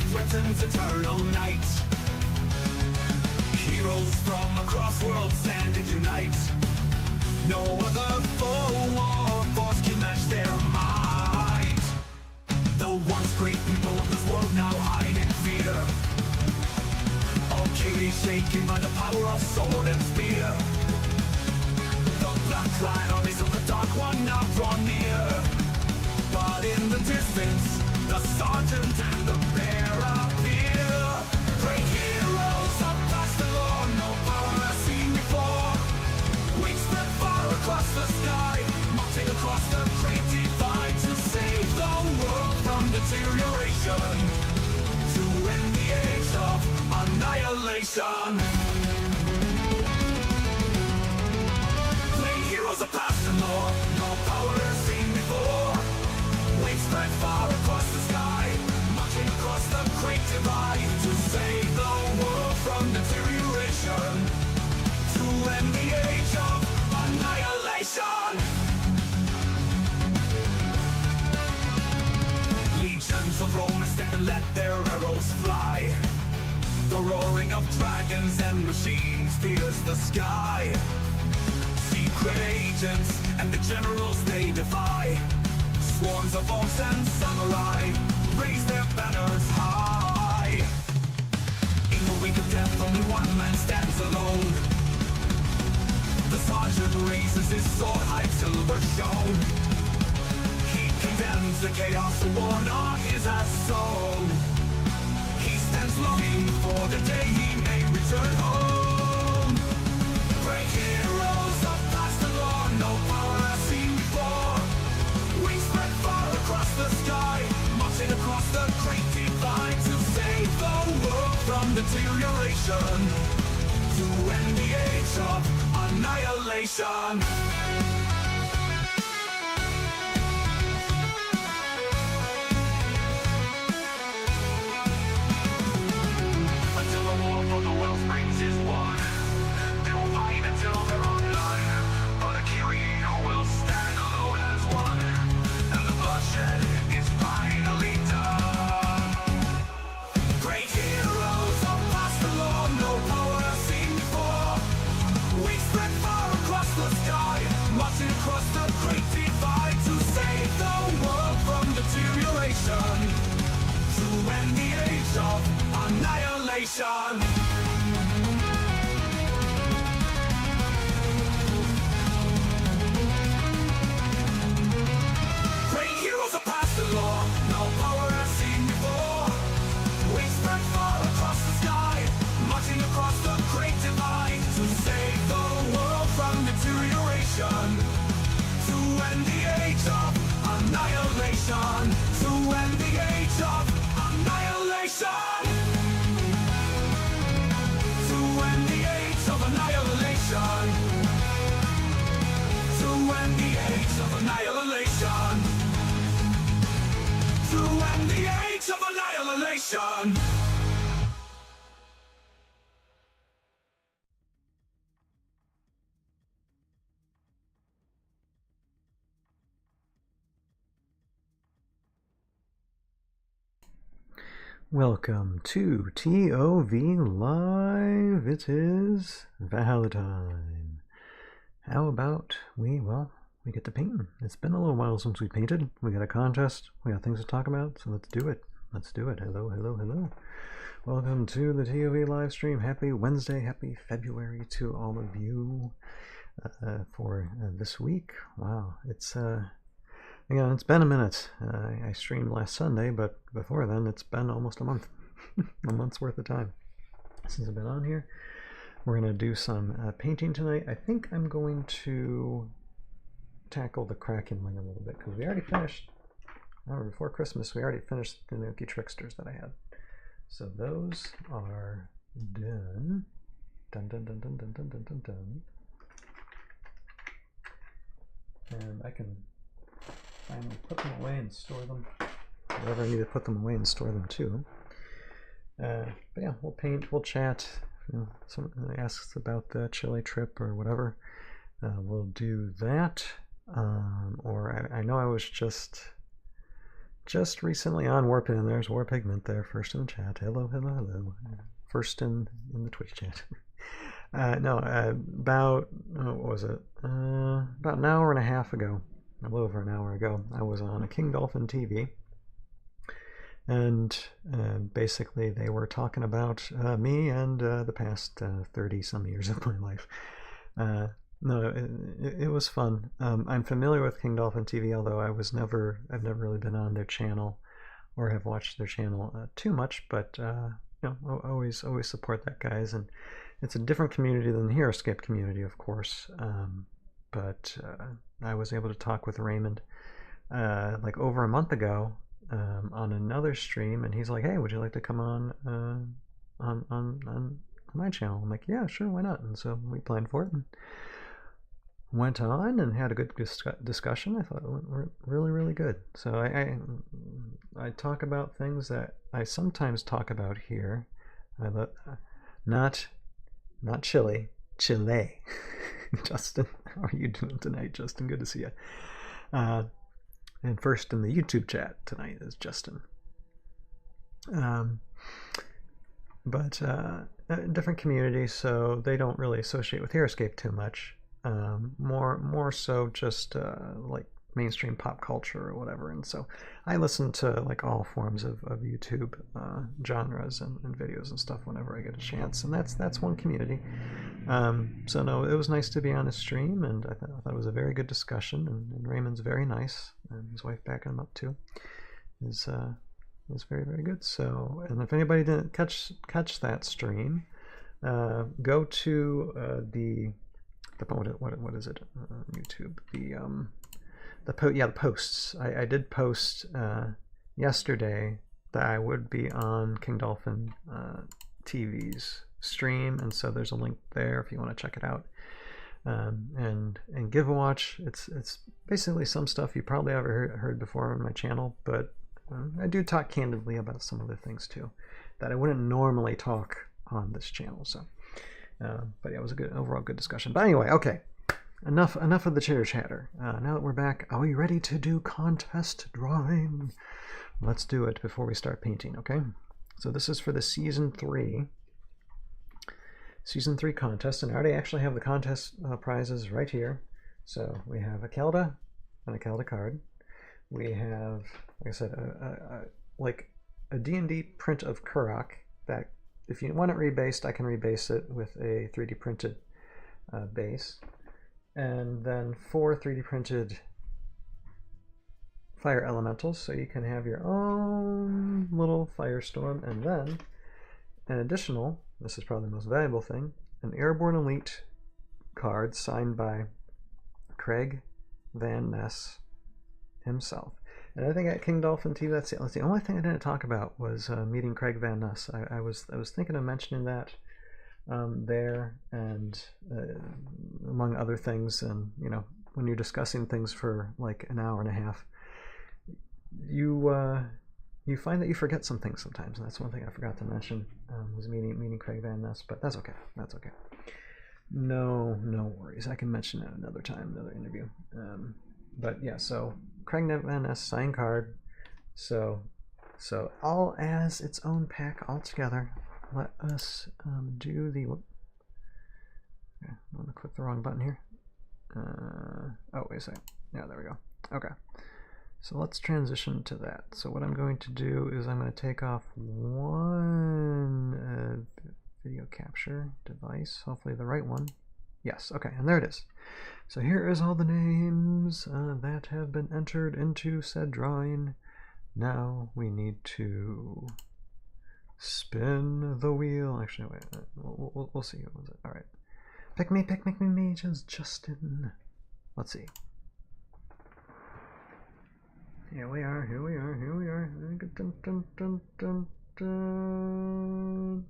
threatens eternal night. Heroes from across worlds stand and unite. No other foe or force can match their might. The once great people of this world now hide in fear. All chaos shaken by the power of sword and spear. The black-clad armies of the Dark One now draw near. But in the distance, the sergeant and the bear appear. Great heroes of past the law, no power has seen before. Wings spread far across the sky, marching across the great divide to save the world from deterioration, to end the age of annihilation. Great heroes of past the law, no power has seen before. Wings spread far across the sky, marching across the great divide to save the world from deterioration, to end the age of annihilation. Legions of Romans stand and let their arrows fly. The roaring of dragons and machines fills the sky. Secret agents and the generals they defy. Swarms of orcs and samurai raise their banners high. In the wake of death, only one man stands alone. The sergeant raises his sword, high silver shone. He condemns the chaos worn on his soul. He stands longing for the day he may return home. Great heroes of past and law, no power has seen before. Wings spread far across the sky, marching across the great divide to save the world from deterioration, to end the age of annihilation. Until the war for the wellsprings is won, they will fight until there are none. But Achilles will stand alone as one, and the bloodshed is finally done. Great heroes of past the law, no power has seen before. We spread far across the sky, marching across the great divide to save the world from deterioration, to end the age of annihilation. Great heroes of past the law, no power has seen before. We spread far across the sky, marching across the great divide to save the world from deterioration, to end the age of annihilation, to end the age of annihilation, to end the age of annihilation, to end the age of annihilation, to end the age of annihilation. Welcome to ToV Live. It is Valentine. How about we get to painting. It's been a little while since we painted. We got a contest. We got things to talk about, so let's do it. Let's do it. Hello, hello, hello. Welcome to the ToV live stream. Happy Wednesday, happy February to all of you for this week. Wow, it's again, it's been a minute. I streamed last Sunday, but before then, it's been almost a month. A month's worth of time since I've been on here. We're going to do some painting tonight. I think I'm going to tackle the Kraken Wing a little bit, because we already finished, before Christmas, we already finished the Nuki Tricksters that I had. So those are done. Dun, dun, dun, dun, dun, dun, dun, dun, dun. And I can finally put them away and store them wherever I need to put them away and store them too. But yeah, we'll paint, we'll chat. You know, someone asks about the Chile trip or whatever, we'll do that. Or I know I was just just recently on Warpin. There's Warpigment there, first in the chat. Hello, hello, hello. First in the Twitch chat. About what was it? About an hour and a half ago, a little over an hour ago, I was on a King Dolphin TV, and basically they were talking about me and the past 30 some years of my life. No, it was fun. I'm familiar with King Dolphin TV, although I've never really been on their channel or have watched their channel too much, but always support that, guys. And it's a different community than the Heroscape community, of course. But I was able to talk with Raymond like over a month ago on another stream, and he's like, "Hey, would you like to come on my channel?" I'm like, "Yeah, sure, why not?" And so we planned for it and went on and had a good discussion. I thought it went really, really good. So I talk about things that I sometimes talk about here. Not Chile. Justin, how are you doing tonight, Justin? Good to see you. And first in the YouTube chat tonight is Justin. But different communities, so they don't really associate with Heroscape too much. More so just like mainstream pop culture or whatever. And so I listen to like all forms of YouTube genres and videos and stuff whenever I get a chance, and that's one community. So no, it was nice to be on a stream, and I thought it was a very good discussion, and Raymond's very nice, and his wife backing him up too is very, very good. So, and if anybody didn't catch that stream, go to the what is it? YouTube. The posts. I did post yesterday that I would be on King Dolphin TV's stream, and so there's a link there if you want to check it out. And give a watch. It's basically some stuff you probably ever heard before on my channel, but I do talk candidly about some other things too that I wouldn't normally talk on this channel. So. But yeah, it was a overall good discussion. But anyway, okay, enough of the chitter chatter. Now that we're back, are we ready to do contest drawing? Let's do it before we start painting, okay? So this is for the season 3 contest, and I already actually have the contest prizes right here. So we have a Kelda and a Kelda card. We have, like I said, like a D&D print of Kurok that, if you want it rebased, I can rebase it with a 3D printed base. And then 4 3D printed fire elementals, so you can have your own little firestorm. And then an additional, this is probably the most valuable thing, an Airborne Elite card signed by Craig Van Ness himself. And I think at King Dolphin TV, that's the only thing I didn't talk about was meeting Craig Van Ness. I was thinking of mentioning that there, and among other things. And when you're discussing things for like an hour and a half, you find that you forget some things sometimes, and that's one thing I forgot to mention, was meeting Craig Van Ness. But that's okay. That's okay. No worries. I can mention that another time, another interview. But yeah, so Craig Van Ness signed card. So all as its own pack all together. Let us do the. Okay, I'm gonna click the wrong button here. Oh, wait a second. Yeah, there we go. Okay. So let's transition to that. So what I'm going to do is I'm going to take off one video capture device, hopefully the right one. Yes, okay, and there it is. So here is all the names that have been entered into said drawing. Now we need to spin the wheel. Actually, wait, we'll see. What was it? All right. Pick me, Justin. Let's see. Here we are. Dun, dun, dun, dun, dun.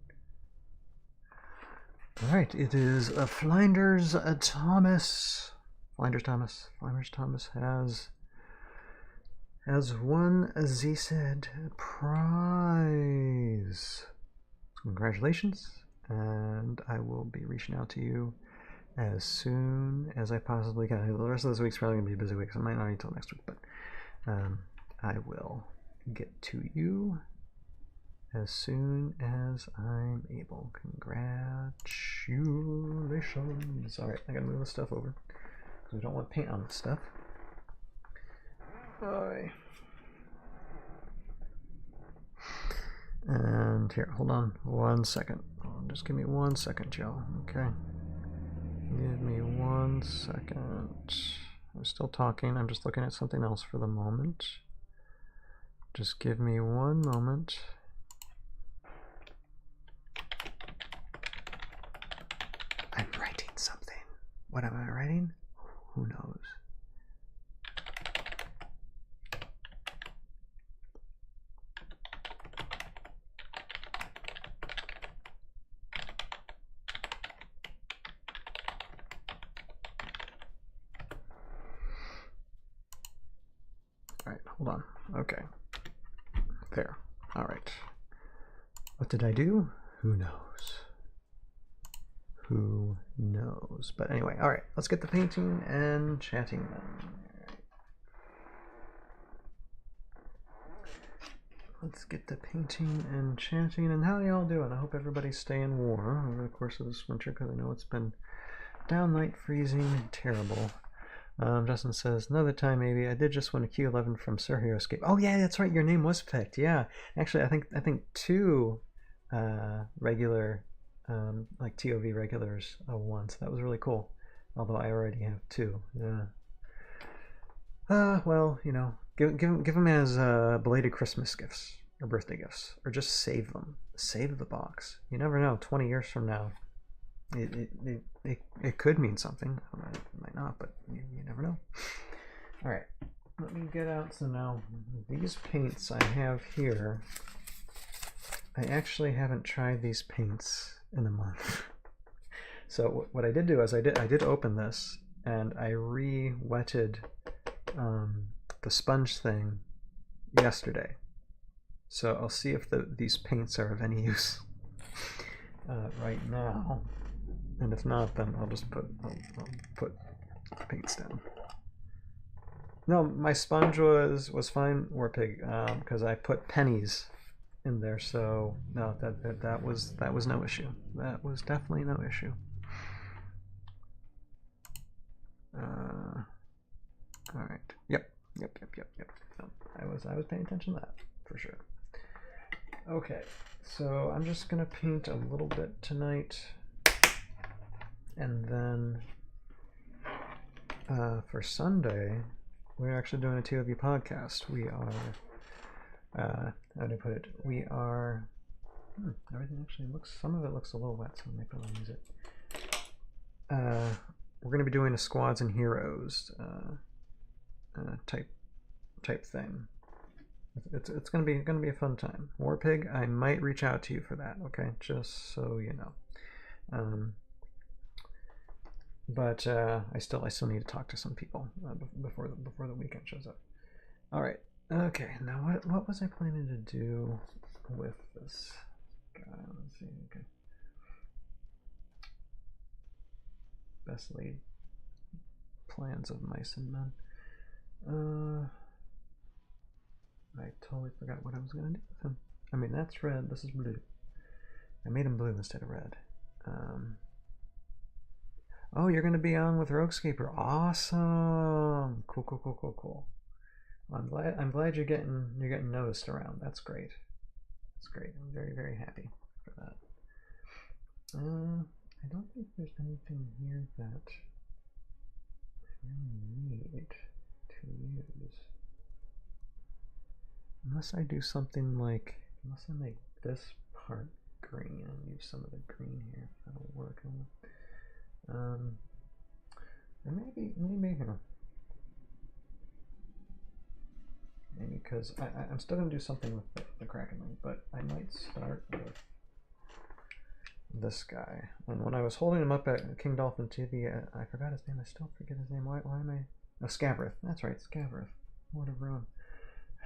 All right, it is Flinders Thomas. Flinders Thomas has won a Z-Said prize. Congratulations, and I will be reaching out to you as soon as I possibly can. The rest of this week's probably going to be a busy week, so I might not until next week, but I will get to you as soon as I'm able. Congratulations. Alright, I gotta move this stuff over because we don't want paint on this stuff. Alright. And here, hold on 1 second. Just give me 1 second, Joe. Okay. Give me 1 second. I'm still talking. I'm just looking at something else for the moment. Just give me 1 moment. I'm writing something. What am I writing? Who knows? All right, hold on. Okay. There. All right. What did I do? Who knows? Who knows? But anyway, all right, let's get the painting and chatting then. Let's get the painting and chatting. And how are y'all doing? I hope everybody's staying warm over the course of this winter, because I know it's been downright freezing and terrible. Justin says, another time maybe. I did just win a Q11 from Sir Heroscape. Oh yeah, that's right, your name was picked. Yeah, actually, I think 2 regular like ToV regulars won, so that was really cool. Although I already have 2. Yeah. Well, you know, give them as belated Christmas gifts or birthday gifts, or just save them. Save the box. You never know. 20 years from now, it could mean something. It might not, but you never know. All right, let me get out. So now these paints I have here, I actually haven't tried these paints in a month. So what I did do is I did open this and I re-wetted the sponge thing yesterday. So I'll see if these paints are of any use right now. And if not, then I'll just put paints down. No, my sponge was fine, Warpig, because I put pennies in there, so no, that was no issue. That was definitely no issue. All right. Yep. No, I was paying attention to that for sure. Okay, so I'm just gonna paint a little bit tonight, and then for Sunday we're actually doing a ToV podcast. We are how do I put it? We are everything actually looks, some of it looks a little wet, so maybe I'll use it. We're going to be doing a squads and heroes type thing. It's going to be a fun time. Warpig, I might reach out to you for that. Okay, just so you know. But I still need to talk to some people before the weekend shows up. All right. Okay. Now what was I planning to do with this guy? Let's see. Okay. Best laid plans of mice and men. I totally forgot what I was gonna do with him. I mean, that's red. This is blue. I made him blue instead of red. Oh, you're gonna be on with Roguescaper. Awesome. Cool. I'm glad you're getting noticed around. That's great. That's great. I'm very happy for that. I don't think there's anything here that I really need to use. Unless I do something like, unless I make this part green and use some of the green here. That'll work. And maybe here. Maybe because I'm still going to do something with the Kraken Link, but I might start with this guy. And when I was holding him up at King Dolphin TV, I forgot his name. I still forget his name. Why am I? Oh, Scabrith. That's right, Scabrith. Lord of Ruin.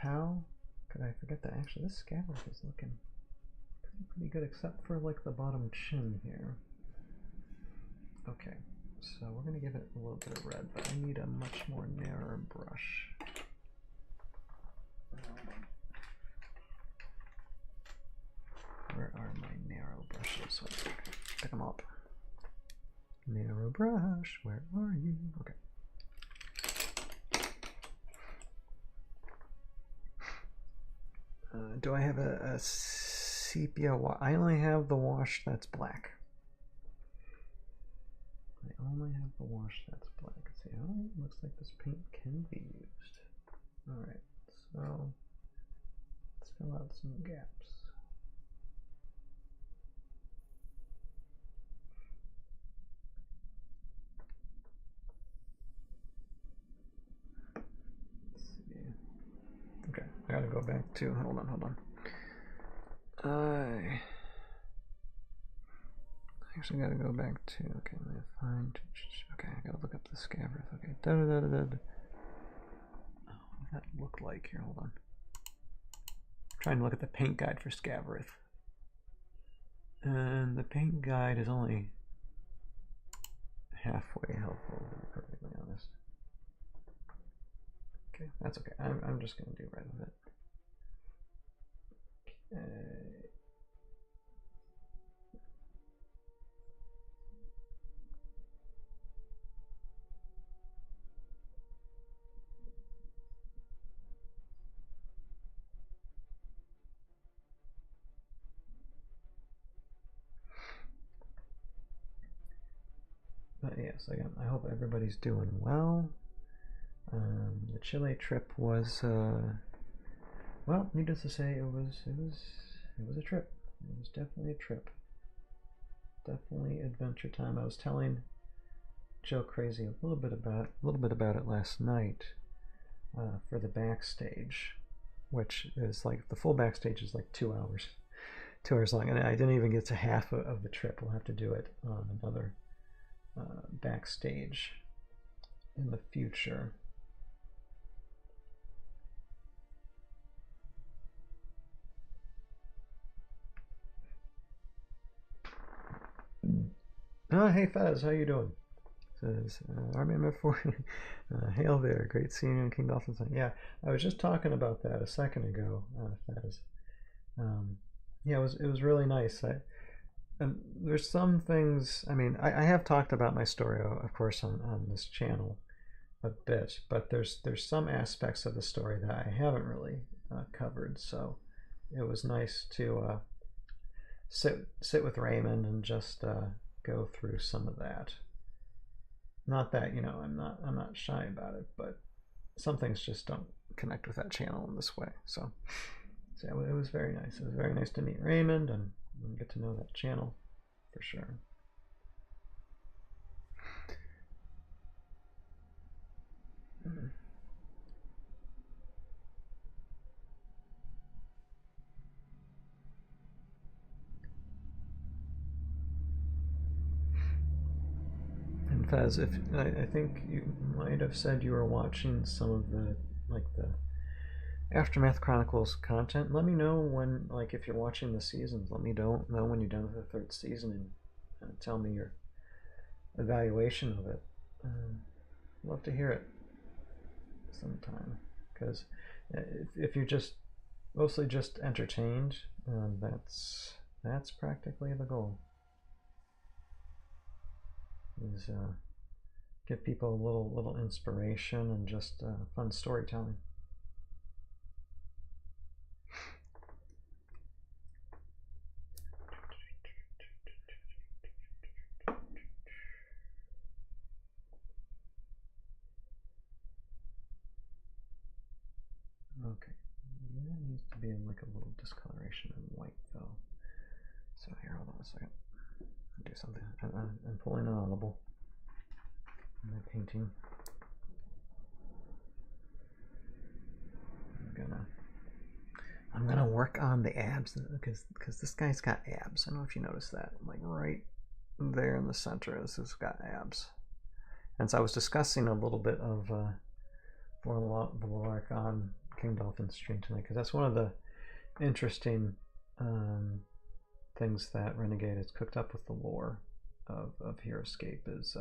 How could I forget that? Actually, this Scabrith is looking pretty good, except for like the bottom chin here. Okay, so we're going to give it a little bit of red, but I need a much more narrow brush. so pick them up. Narrow brush, where are you? Okay. Do I have a sepia? I only have the wash that's black. I only have the wash that's black. Let's see, oh, looks like this paint can be used. Alright, so let's fill out some gaps. Let's see. Okay, I gotta go back to, hold on. I actually gotta go back to, okay, let me find, okay, I gotta look up the scabbard. Okay, Oh, what does that look like? Here, hold on. I'm trying to look at the paint guide for Scavarith. And the paint guide is only halfway helpful, to be perfectly honest. Okay, that's okay. I'm just gonna do right with it. Okay. But yes, again, I hope everybody's doing well. The Chile trip was, well, needless to say, it was a trip. It was definitely a trip. Definitely adventure time. I was telling Joe Crazy a little bit about it last night for the backstage, which is like the full backstage is like 2 hours, 2 hours long, and I didn't even get to half of the trip. We'll have to do it on another backstage in the future. Oh, hey Fez, how you doing? Says RMF4. Hail there, great seeing you in King Dolphin's. Yeah, I was just talking about that a second ago, Fez. Yeah, it was really nice. And there's some things. I mean, I have talked about my story, of course, on this channel a bit, but there's some aspects of the story that I haven't really covered. So it was nice to sit with Raymond and just go through some of that. Not that, you know, I'm not shy about it, but some things just don't connect with that channel in this way. So yeah, it was very nice. It was very nice to meet Raymond and get to know that channel for sure. And Faz, if I think you might have said you were watching some of the Aftermath Chronicles content. Let me know when, like, if you're watching the seasons. Let me know when you're done with the third season and tell me your evaluation of it. Love to hear it sometime, because if you're just mostly just entertained, that's practically the goal. Is give people a little inspiration and just fun storytelling. Okay, that needs to be in like a little discoloration in white though. So here, hold on a second. I'll do something. I'm pulling an audible. I'm painting. I'm gonna work on the abs because this guy's got abs. I don't know if you noticed that. Like right there in the center, this has got abs. And so I was discussing a little bit of Vorlark on King Dolphin's stream tonight, because that's one of the interesting things that Renegade has cooked up with the lore of Heroscape is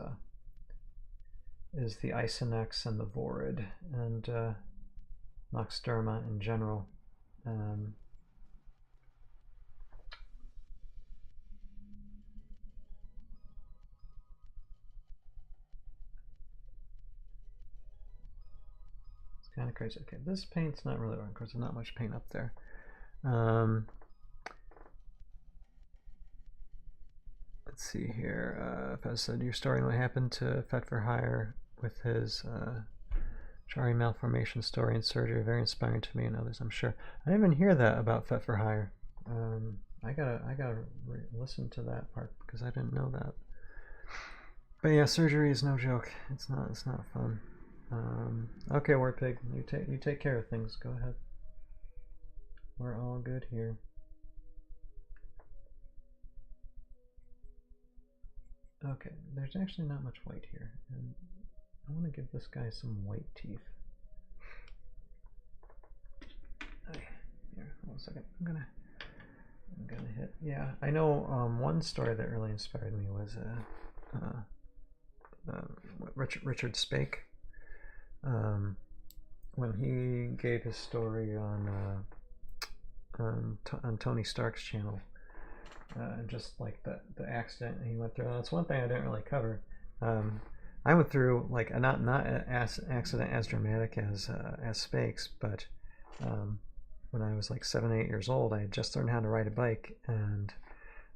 the Isonex and the Vorid and Noxderma in general. Kind of crazy. Okay, this paint's not really working because there's not much paint up there. Let's see here. If I said your story, what happened to Fet for Hire with his Shari malformation story and surgery, very inspiring to me and others, I'm sure. I didn't even hear that about Fet for Hire. I gotta listen to that part because I didn't know that. But yeah, surgery is no joke. It's not fun. Okay, War Pig, you take care of things. Go ahead. We're all good here. Okay, there's actually not much white here, and I want to give this guy some white teeth. Here, hold on a second. I'm gonna hit. Yeah, I know. One story that really inspired me was Richard Spake. When he gave his story on Tony Stark's channel, just like the accident he went through. And that's one thing I didn't really cover. I went through like a not as accident as dramatic as Spake's, but when I was like 7, 8 years old, I had just learned how to ride a bike, and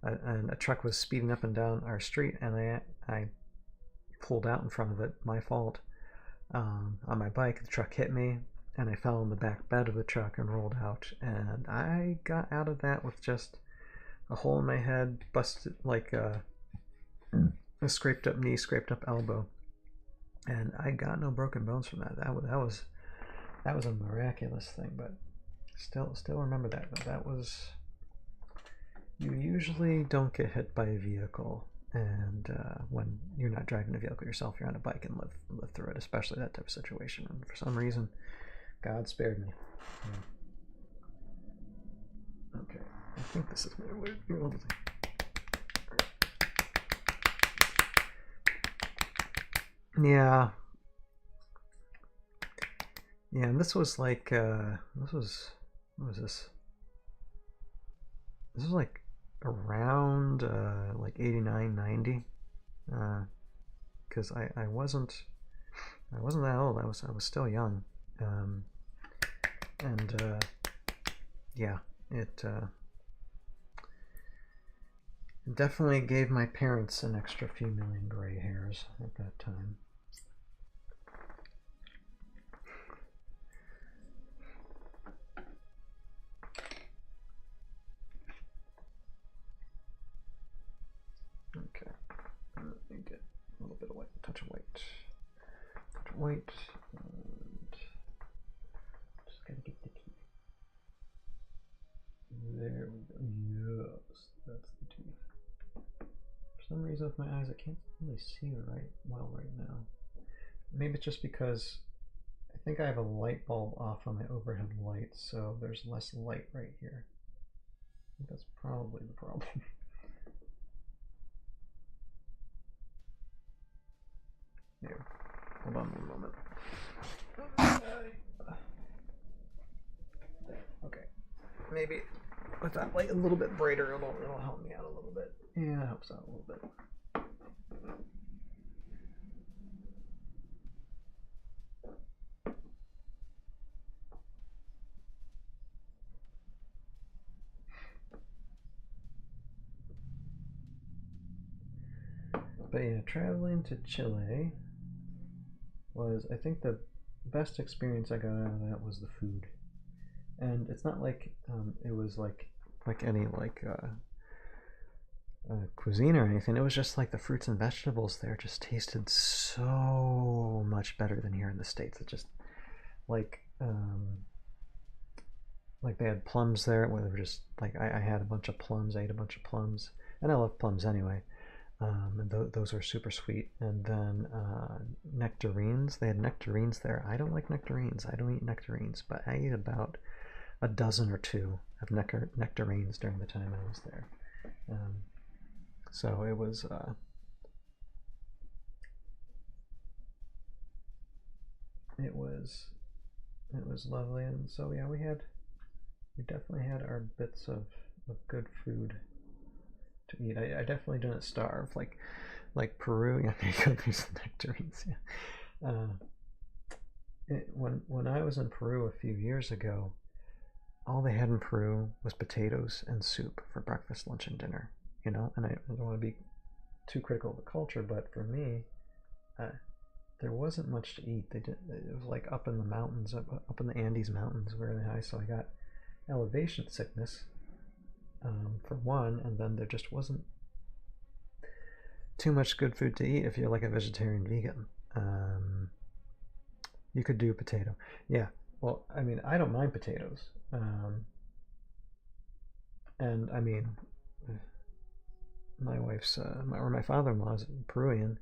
a truck was speeding up and down our street, and I pulled out in front of it. My fault. On my bike, the truck hit me, and I fell in the back bed of the truck and rolled out. And I got out of that with just a hole in my head, busted, like a scraped up knee, scraped up elbow, and I got no broken bones from that. That was a miraculous thing. But still remember that. But that was, you usually don't get hit by a vehicle, and when you're not driving a vehicle yourself, you're on a bike and live through it, especially that type of situation. And for some reason, God spared me. Okay, I think this is gonna work. Yeah. Yeah, and this was like, what was this? This was like around like 89, 90. Because I wasn't that old. I was still young. And yeah, it definitely gave my parents an extra few million gray hairs at that time. Okay, let me get a little bit of white, touch of white, and just gotta get the teeth. There we go. Yes, that's the teeth. For some reason with my eyes, I can't really see right now. Maybe it's just because I think I have a light bulb off on my overhead light, so there's less light right here. I think that's probably the problem. Here, hold on one moment. Okay, maybe with that light a little bit brighter, it'll help me out a little bit. Yeah, it helps out a little bit. But yeah, traveling to Chile was, I think, the best experience I got out of that was the food. And it's not like it was like any cuisine or anything. It was just like the fruits and vegetables there just tasted so much better than here in the States. It just like they had plums there, where they were just like, I had a bunch of plums, I ate a bunch of plums, and I love plums anyway. And those are super sweet. And then nectarines, they had nectarines there. I don't like nectarines. I don't eat nectarines, but I ate about a dozen or two of nectarines during the time I was there. So it was lovely. And so yeah, we definitely had our bits of good food to eat. I definitely didn't starve like Peru. Yeah, there you go. There's the nectarines. Yeah. when I was in Peru a few years ago, all they had in Peru was potatoes and soup for breakfast, lunch, and dinner. You know, and I don't want to be too critical of the culture, but for me, uh, there wasn't much to eat. They did. It was like up in the mountains, up in the Andes mountains, very high. So I got elevation sickness, for one, and then there just wasn't too much good food to eat if you're like a vegetarian vegan. You could do potato. Yeah. Well, I mean, I don't mind potatoes. And I mean, my wife's or my father-in-law's Peruvian,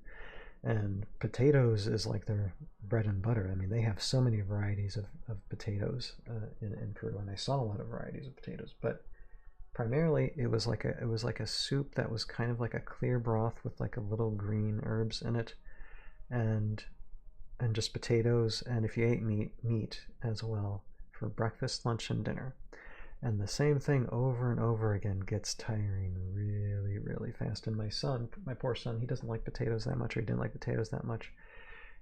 and potatoes is like their bread and butter. I mean, they have so many varieties of potatoes in Peru, and I saw a lot of varieties of potatoes. But primarily, it was like a soup that was kind of like a clear broth with like a little green herbs in it, and just potatoes. And if you ate meat as well for breakfast, lunch, and dinner. And the same thing over and over again gets tiring really, really fast. And my poor son, he doesn't like potatoes that much, or he didn't like potatoes that much.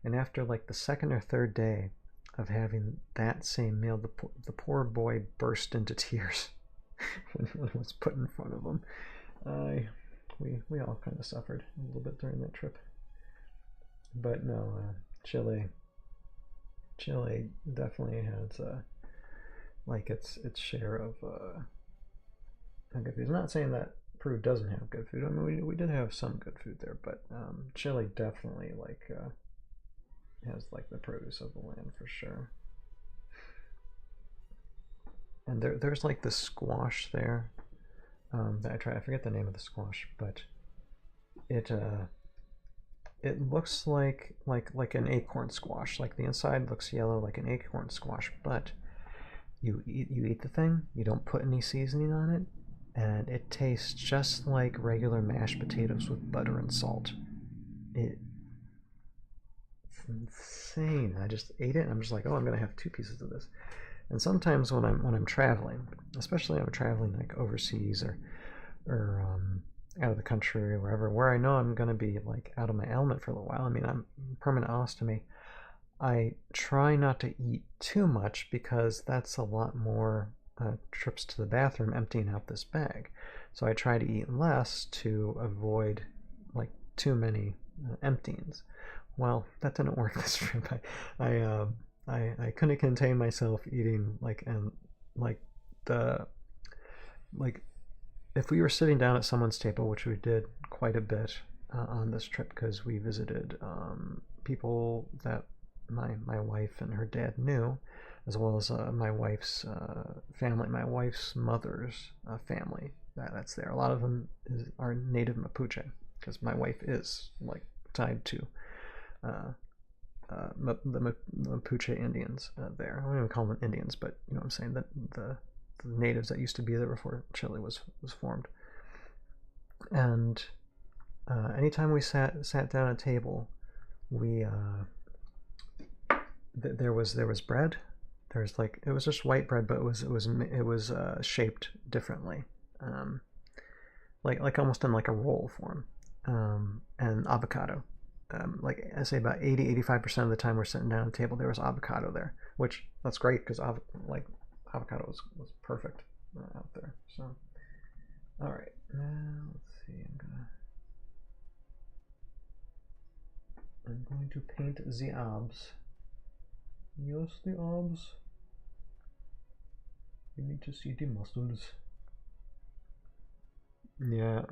And after like the second or third day of having that same meal, the poor boy burst into tears when it was put in front of him. We all kind of suffered a little bit during that trip. But no, Chile definitely has like its share of good food. I'm not saying that Peru doesn't have good food. I mean, we did have some good food there, but Chile definitely like has like the produce of the land for sure. And there's like the squash there that I tried. I forget the name of the squash, but it looks like an acorn squash. Like the inside looks yellow like an acorn squash, but you eat the thing, you don't put any seasoning on it, and it tastes just like regular mashed potatoes with butter and salt. It's insane. I just ate it and I'm just like, oh, I'm gonna have 2 pieces of this. And sometimes when I'm traveling, especially when I'm traveling like overseas or out of the country or wherever, where I know I'm gonna be like out of my element for a little while. I mean, I'm permanent ostomy. I try not to eat too much because that's a lot more trips to the bathroom emptying out this bag. So I try to eat less to avoid like too many emptyings. Well, that didn't work this trip. I couldn't contain myself eating like the like if we were sitting down at someone's table, which we did quite a bit on this trip because we visited people that my wife and her dad knew, as well as my wife's family, my wife's mother's family that's there. A lot of them are native Mapuche because my wife is like tied to the Mapuche Indians there. I don't even call them Indians, but you know what I'm saying, that the natives that used to be there before Chile was formed. And anytime we sat down at a table, we there was bread. There's like, it was just white bread, but it was shaped differently, like almost in like a roll form, and avocado. Like I say, about 80-85% of the time we're sitting down at the table, there was avocado there, which that's great because like avocado was perfect out there. So, all right, now let's see. I'm going to paint the abs. Yes, the abs. You need to see the muscles. Yeah,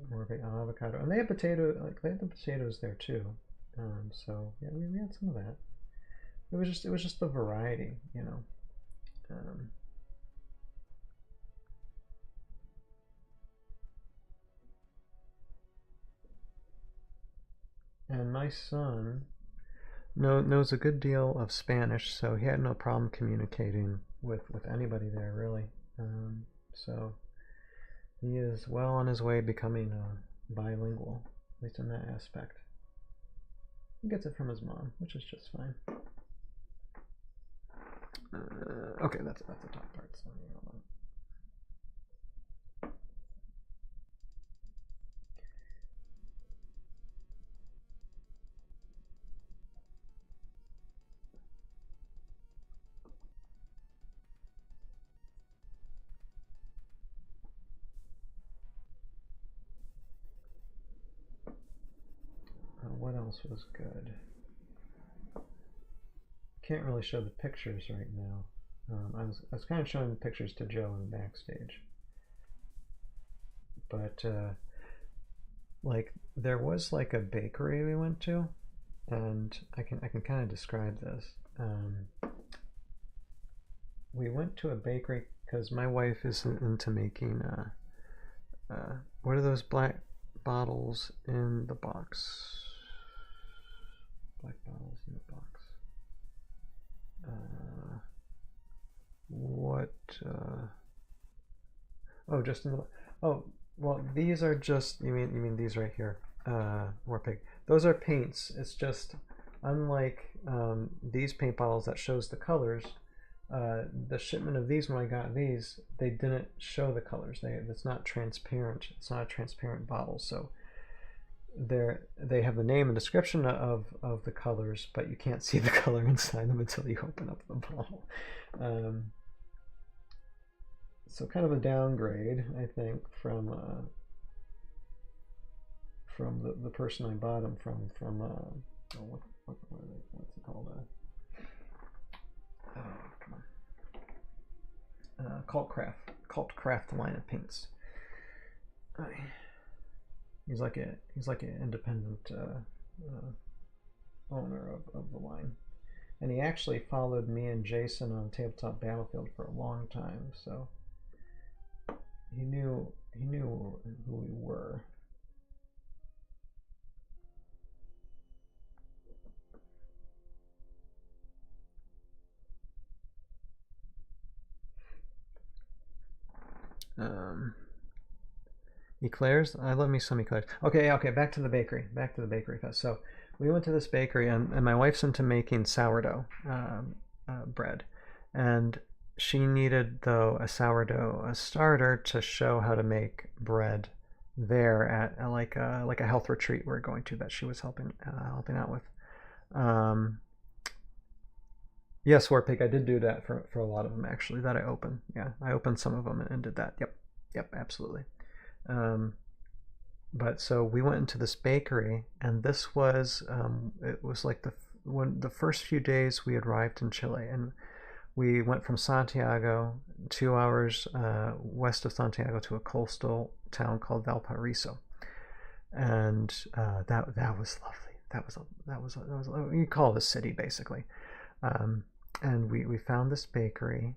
more of an avocado, and they had they had the potatoes there too. So yeah, we had some of that. It was just the variety, you know. And my son knows a good deal of Spanish, so he had no problem communicating with anybody there, really. So he is well on his way becoming bilingual, at least in that aspect. He gets it from his mom, which is just fine. Okay, that's the top part. So hold on. else was good? Can't really show the pictures right now. I was kind of showing the pictures to Joe in the backstage, but like there was like a bakery we went to, and I can kind of describe this. We went to a bakery because my wife is into making what are those black bottles in the box? Black bottles in the box. What? Oh, just in the. Oh, well, these are just. You mean these right here? Warpig. Those are paints. It's just unlike these paint bottles that shows the colors. The shipment of these, when I got these, they didn't show the colors. It's not transparent. It's not a transparent bottle, so they have the name and description of the colors, but you can't see the color inside them until you open up the bottle. So kind of a downgrade, I think, from the person I bought them from what's it called? Come on. Cult Craft line of paints. He's like an independent owner of the line, and he actually followed me and Jason on Tabletop Battlefield for a long time, so he knew who we were. Eclairs? I love me some eclairs. Okay, back to the bakery. So we went to this bakery, and my wife's into making sourdough bread. And she needed, though, a starter to show how to make bread there at like a health retreat we're going to that she was helping out with. Yes, Warpig, I did do that for a lot of them, actually, that I opened. Yeah, I opened some of them and did that. Yep, absolutely. But so we went into this bakery, and this was it was like the first few days we arrived in Chile, and we went from Santiago, 2 hours west of Santiago, to a coastal town called Valparaiso, and that was lovely. That was you call it a city basically, and we found this bakery,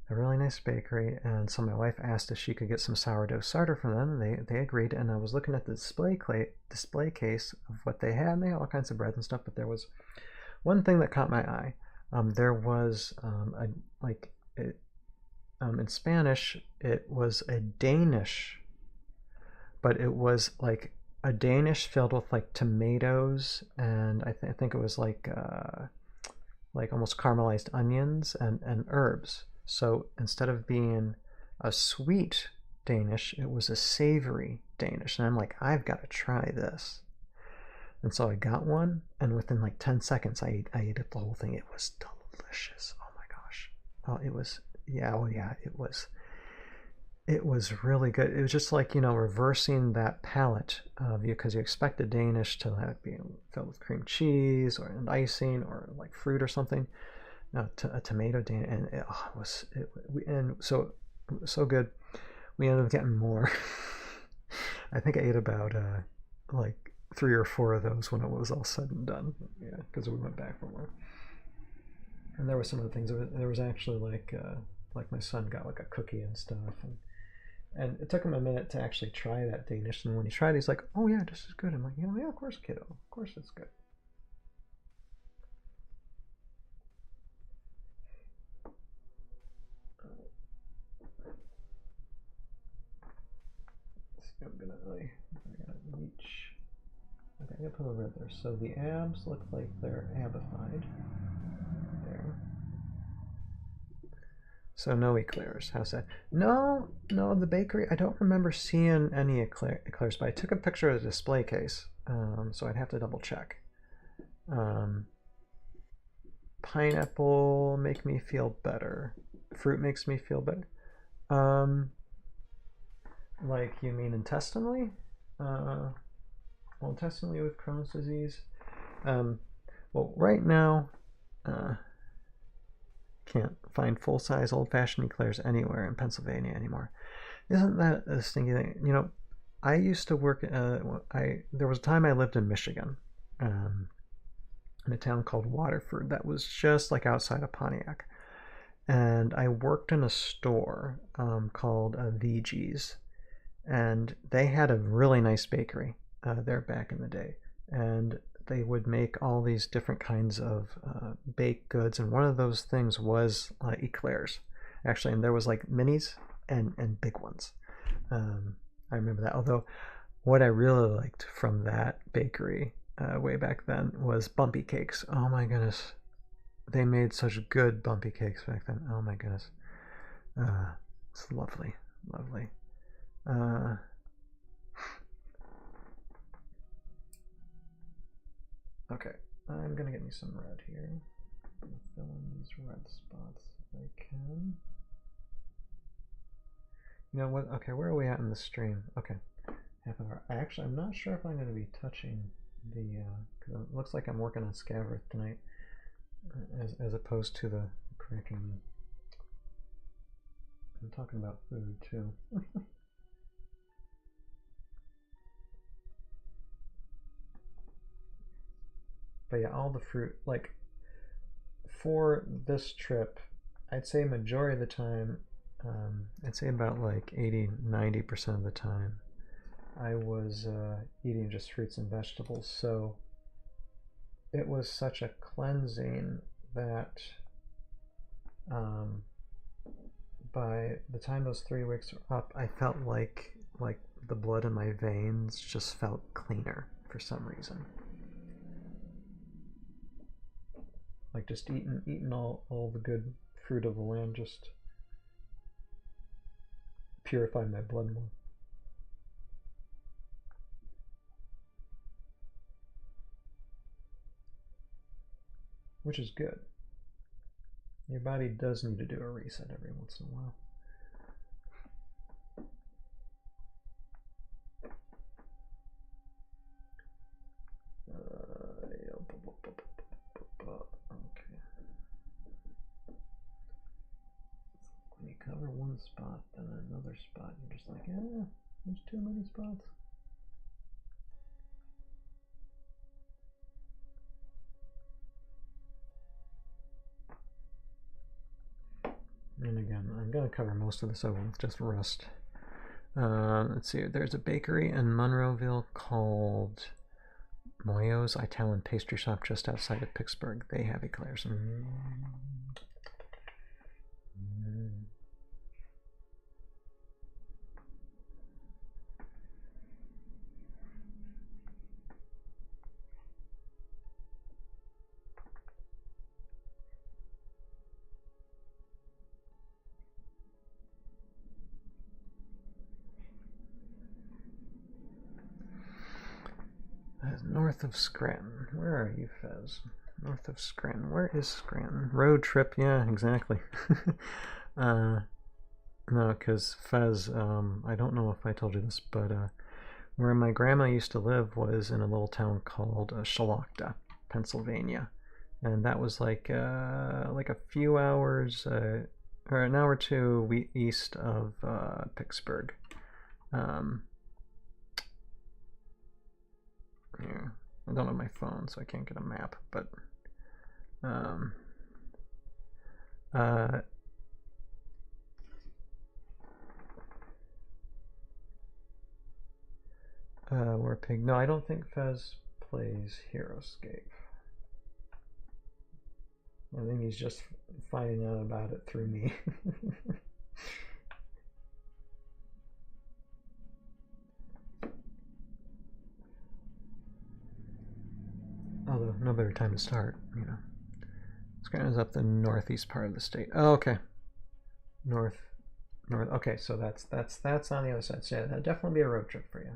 a really nice bakery, and so my wife asked if she could get some sourdough starter from them, and they agreed. And I was looking at the display case of what they had, and they had all kinds of bread and stuff, but there was one thing that caught my eye. There was in Spanish it was a Danish, but it was like a Danish filled with like tomatoes, and I think it was like almost caramelized onions and herbs. So instead of being a sweet Danish, it was a savory Danish. And I'm like, I've got to try this. And so I got one, and within like 10 seconds, I ate the whole thing. It was delicious. Oh my gosh. Oh, it was, it was really good. It was just like, reversing that palate of you, because you expect a Danish to have be filled with cream cheese or an icing or like fruit or something. No, a tomato Danish, and it was so good. We ended up getting more. I think I ate about like 3 or 4 of those when it was all said and done. Yeah, because we went back for more. And there were some of the things. There was actually like my son got like a cookie and stuff, and it took him a minute to actually try that Danish. And when he tried it, he's like, "Oh yeah, this is good." I'm like, "Yeah, of course, kiddo. Of course, it's good." I'm gonna reach. Okay, I'm gonna put a red there. So the abs look like they're abified. There. So no eclairs. How's that? No, the bakery. I don't remember seeing any eclairs, but I took a picture of the display case, so I'd have to double check. Pineapple make me feel better. Fruit makes me feel better. Like, you mean intestinally? Well, intestinally with Crohn's disease. Well, right now, uh, can't find full-size old-fashioned eclairs anywhere in Pennsylvania anymore. Isn't that a stinky thing? You know, I used to work. There was a time I lived in Michigan, um, in a town called Waterford that was just like outside of Pontiac, and I worked in a store called VG's, and they had a really nice bakery there back in the day, and they would make all these different kinds of baked goods, and one of those things was eclairs, actually, and there was like minis and big ones. I remember that. Although, what I really liked from that bakery way back then was bumpy cakes. Oh my goodness, they made such good bumpy cakes back then. Oh my goodness, it's lovely, lovely. Uh, okay, I'm gonna get me some red here. I'm gonna fill in these red spots if I can. You know what? Okay, where are we at in the stream? Okay, half an hour. Actually, I'm not sure if I'm going to be touching the, because it looks like I'm working on Scavrith tonight, as opposed to the cracking. I'm talking about food too. But yeah, all the fruit, like for this trip, I'd say majority of the time, I'd say about like 80–90% of the time, I was eating just fruits and vegetables. So it was such a cleansing that by the time those 3 weeks were up, I felt like the blood in my veins just felt cleaner for some reason. Like just eating all the good fruit of the land just purified my blood more. Which is good. Your body does need to do a reset every once in a while. Okay. When you cover one spot, then another spot, you're just like, there's too many spots. And again, I'm going to cover most of this over with just rust. Let's see, there's a bakery in Monroeville called Moyo's Italian Pastry Shop just outside of Pittsburgh. They have eclairs. North of Scranton. Where are you, Fez? North of Scranton. Where is Scranton? Road trip. Yeah, exactly. No, because Fez, I don't know if I told you this, but where my grandma used to live was in a little town called Shalocta, Pennsylvania, and that was like a few hours or an hour or two east of Pittsburgh. Yeah, I don't have my phone, so I can't get a map, but War Pig. No, I don't think Fez plays Heroscape. I think he's just finding out about it through me. Although, no better time to start, you know. Scranton's up the northeast part of the state. Oh, okay. North. Okay, so that's on the other side. So yeah, that'd definitely be a road trip for you.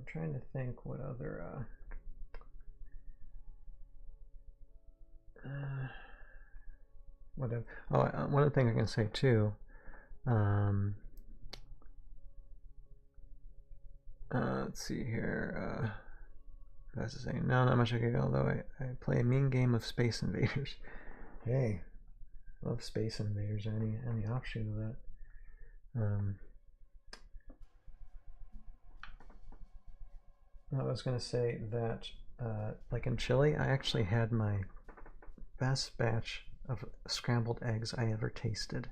trying to think what other what one other thing I can say too. Let's see here. That's the same. No, not much I could, although I play a mean game of Space Invaders. Hey, love Space Invaders, or any offshoot of that. I was going to say that, like in Chile, I actually had my best batch of scrambled eggs I ever tasted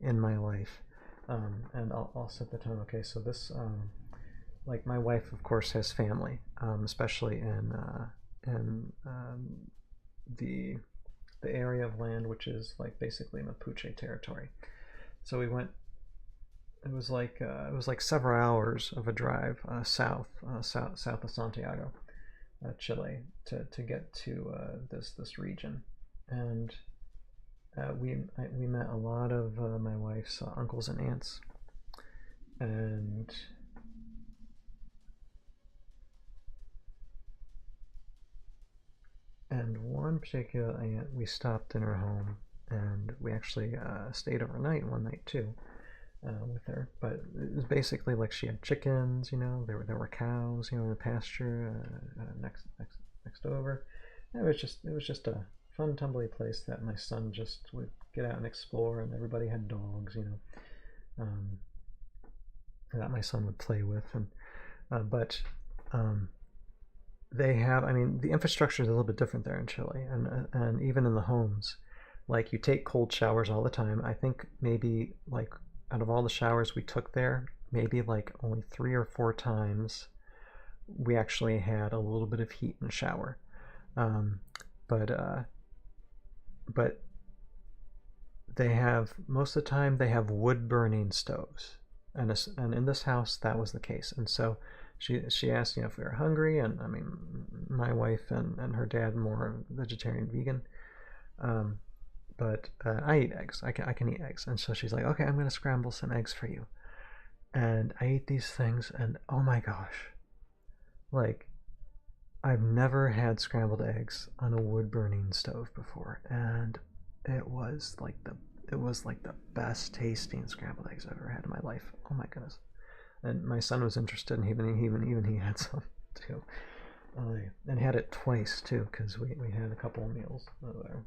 in my life. And I'll set the tone. Okay, so this, like my wife, of course, has family, especially in the area of land which is like basically Mapuche territory. So we went. It was like several hours of a drive south of Santiago, Chile, to get to this region, and we met a lot of my wife's uncles and aunts, and one particular aunt, we stopped in her home, and we actually stayed overnight one night too. With her, but it was basically like she had chickens, you know, there were cows, you know, in the pasture next over. It was just a fun tumbly place that my son just would get out and explore, and everybody had dogs, you know, that my son would play with, and but they have, I mean, the infrastructure is a little bit different there in Chile, and even in the homes, like you take cold showers all the time. I think maybe like out of all the showers we took there, maybe like only 3 or 4 times we actually had a little bit of heat in the shower. But they have, most of the time they have wood burning stoves, and in this house that was the case. And so she asked, you know, if we were hungry, and I mean, my wife and her dad more vegetarian, vegan. But I eat eggs. I can eat eggs. And so she's like, okay, I'm going to scramble some eggs for you. And I eat these things, and oh my gosh. Like, I've never had scrambled eggs on a wood-burning stove before. And it was like the best tasting scrambled eggs I've ever had in my life. Oh my goodness. And my son was interested, and even he had some too. And had it twice too, because we had a couple of meals there.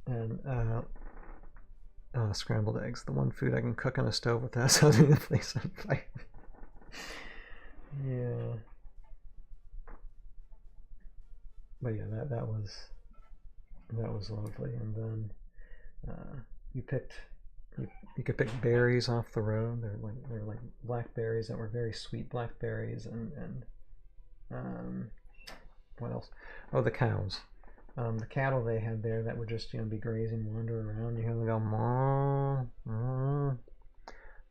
And scrambled eggs, the one food I can cook on a stove without setting the place on fire. Yeah. But yeah, that was lovely. And then you could pick berries off the road. They're like blackberries that were very sweet blackberries, and what else? Oh, the cows. The cattle they had there that would just, you know, be grazing, wander around. You hear them go moo, moo.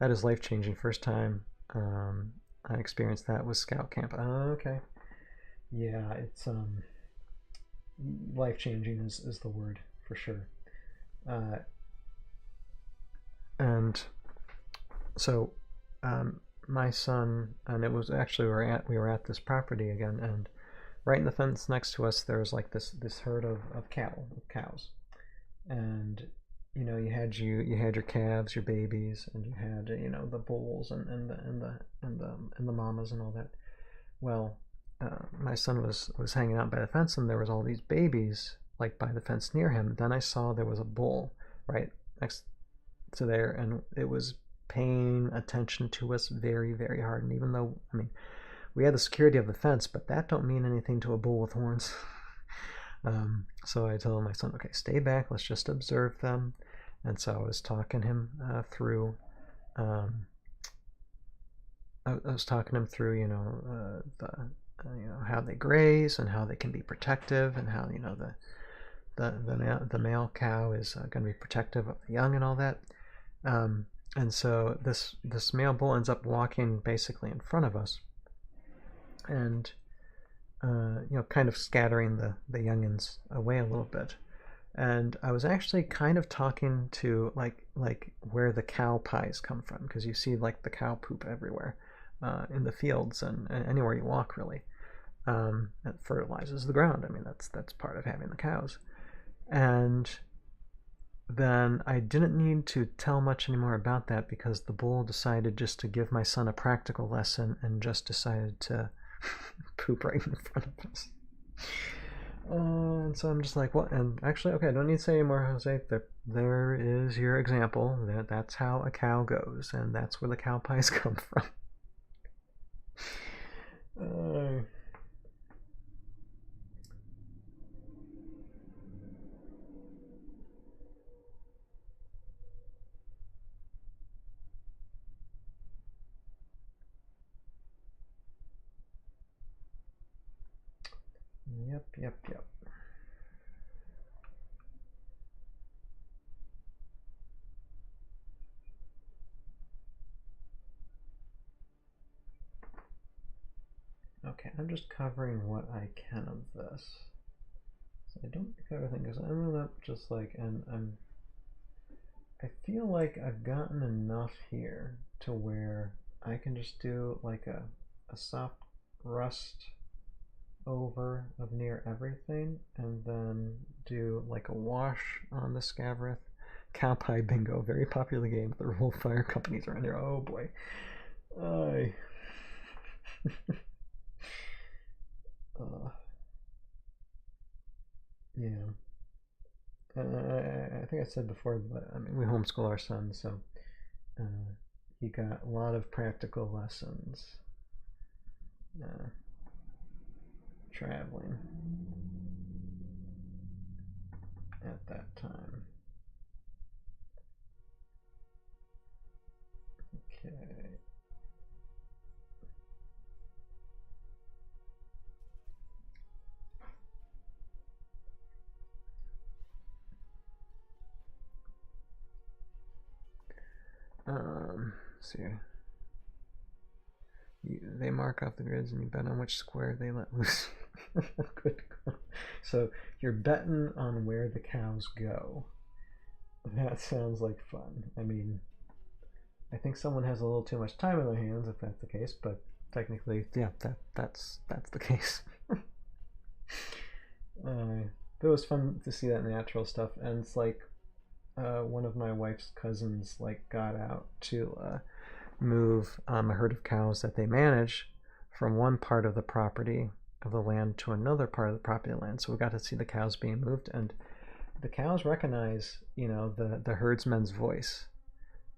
That is life changing. First time I experienced that was scout camp. Okay, yeah, it's life changing is the word for sure. And so my son, and it was actually we were at this property again, and right in the fence next to us there was like this herd of cows, and you know, you had your calves, your babies, and you had, you know, the bulls and the mamas and all that. Well, my son was hanging out by the fence, and there was all these babies like by the fence near him. Then I saw there was a bull right next to there, and it was paying attention to us very, very hard. And even though, I mean, we had the security of the fence, but that don't mean anything to a bull with horns. So I told my son, okay, stay back, let's just observe them. And so I was talking him through you know, you know, how they graze and how they can be protective, and how, you know, the male cow is going to be protective of the young and all that. And so this male bull ends up walking basically in front of us, and you know, kind of scattering the youngins away a little bit. And I was actually kind of talking to like where the cow pies come from, because you see like the cow poop everywhere in the fields and anywhere you walk, really. It fertilizes the ground. I mean, that's part of having the cows. And then I didn't need to tell much anymore about that, because the bull decided just to give my son a practical lesson and just decided to poop right in front of us. And so I'm just like, well, and actually, okay, I don't need to say anymore, Jose. There is your example. That's how a cow goes, and that's where the cow pies come from. Yep. Okay, I'm just covering what I can of this. So I don't think everything, because I ended up just like, and I feel like I've gotten enough here to where I can just do like a soft rust over of near everything, and then do like a wash on the Scavrith. Cow Pie Bingo, very popular game. The Roll Fire companies are in there. Oh boy. Yeah. I think I said before, but I mean, we homeschool our son, so he got a lot of practical lessons traveling at that time. Okay. See. They mark off the grids and you bet on which square they let loose. Good. So you're betting on where the cows go. That sounds like fun. I mean, I think someone has a little too much time on their hands if that's the case, but technically, yeah, that's the case. It was fun to see that natural stuff, and it's like one of my wife's cousins like got out to move a herd of cows that they manage from one part of the property of the land to another part of the property of the land. So we got to see the cows being moved, and the cows recognize, the herdsman's voice.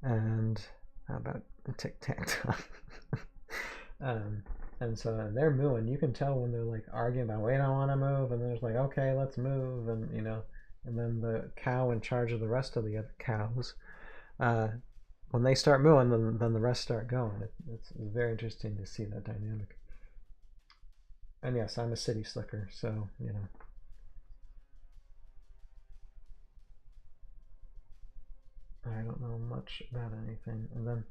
And how about the tic-tac-toe? And so they're mooing. You can tell when they're like arguing about, we don't want to move, and there's like, okay, let's move, and and then the cow in charge of the rest of the other cows, when they start mooing, then the rest start going. It's very interesting to see that dynamic. And yes, I'm a city slicker, so I don't know much about anything. And then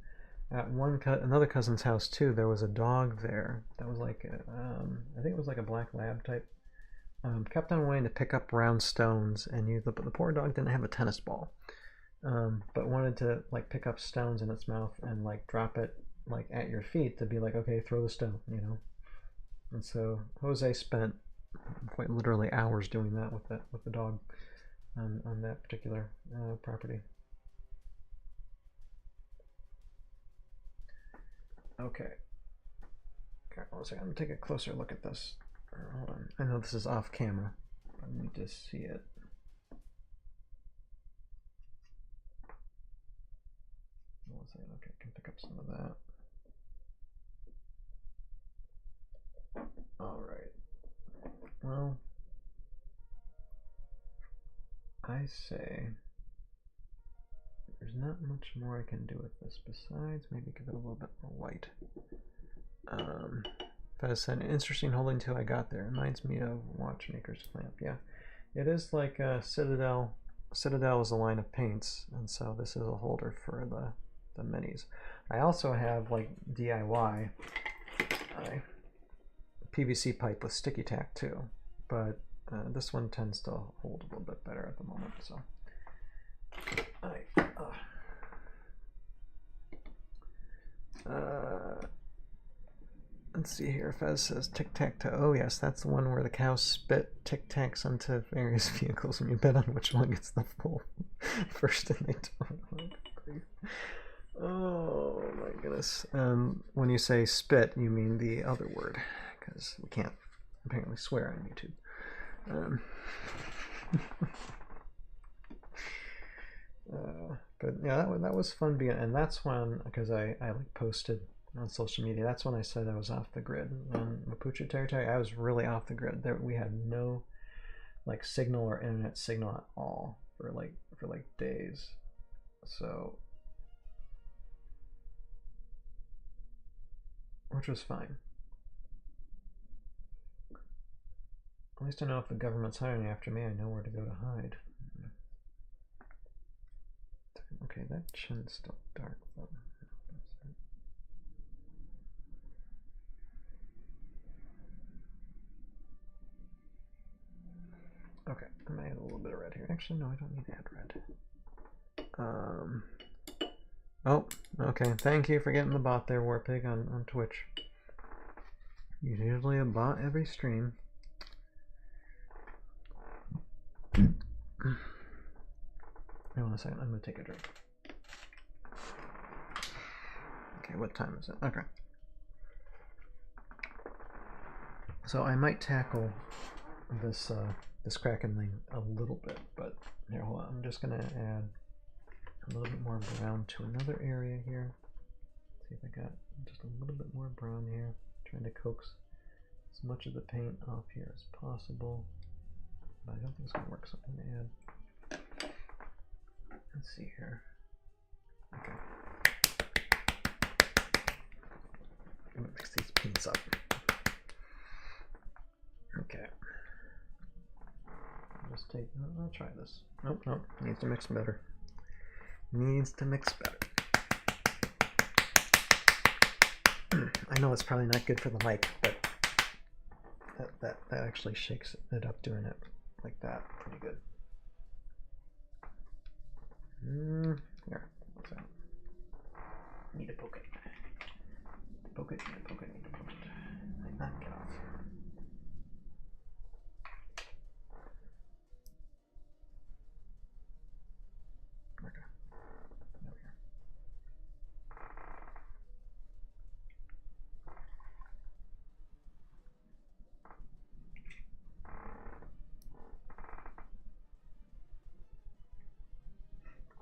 at another cousin's house too, there was a dog there that was like, I think it was like a black lab type. Kept on wanting to pick up round stones, and the poor dog didn't have a tennis ball, but wanted to like pick up stones in its mouth and like drop it like at your feet to be like, okay, throw the stone, And so Jose spent quite literally hours doing that with the dog on that particular property. Okay. Hold on, I'm gonna take a closer look at this. Hold on. I know this is off camera, but I need to see it. Okay, I can pick up some of that. All right. Well, I say there's not much more I can do with this besides maybe give it a little bit more white. That's an interesting holding tool I got there. Reminds me of Watchmaker's Clamp. Yeah, it is like a Citadel. Citadel is a line of paints, and so this is a holder for the minis. I also have like DIY PVC pipe with sticky tack too, but This one tends to hold a little bit better at the moment, so. Let's see here. Fez says tic-tac-toe. Oh yes, that's the one where the cows spit tic-tacs onto various vehicles and you bet on which one gets the full first and they don't. Oh my goodness. When you say spit, you mean the other word, because we can't apparently swear on YouTube. But yeah, that was fun being, and that's when, because I like posted on social media, that's when I said I was off the grid on Mapuche territory. I was really off the grid. There we had no like signal or internet signal at all for like days. So, which was fine. At least I know if the government's hiring after me, I know where to go to hide. Okay, that chin's still dark though. Okay, I might add a little bit of red here. Actually, no, I don't need to add red. Oh, okay. Thank you for getting the bot there, Warpig, on Twitch. Usually a bot every stream. Hold on a second, I'm gonna take a drink. Okay, what time is it? Okay. So I might tackle this this Kraken thing a little bit, but here, hold on. I'm just gonna add a little bit more brown to another area here. See if I got just a little bit more brown here. Trying to coax as much of the paint off here as possible. But I don't think it's gonna work, so I'm gonna add. Let's see here. Okay. I'm gonna mix these paints up. Okay. Just take. I'll try this. Nope, nope. Needs to mix better. Needs to mix better. I know it's probably not good for the mic, but that actually shakes it up doing it like that pretty good. Here. What's that? Need to poke it. Poke it, need to poke it, need to poke it. Like that, get off. Okay. There we go.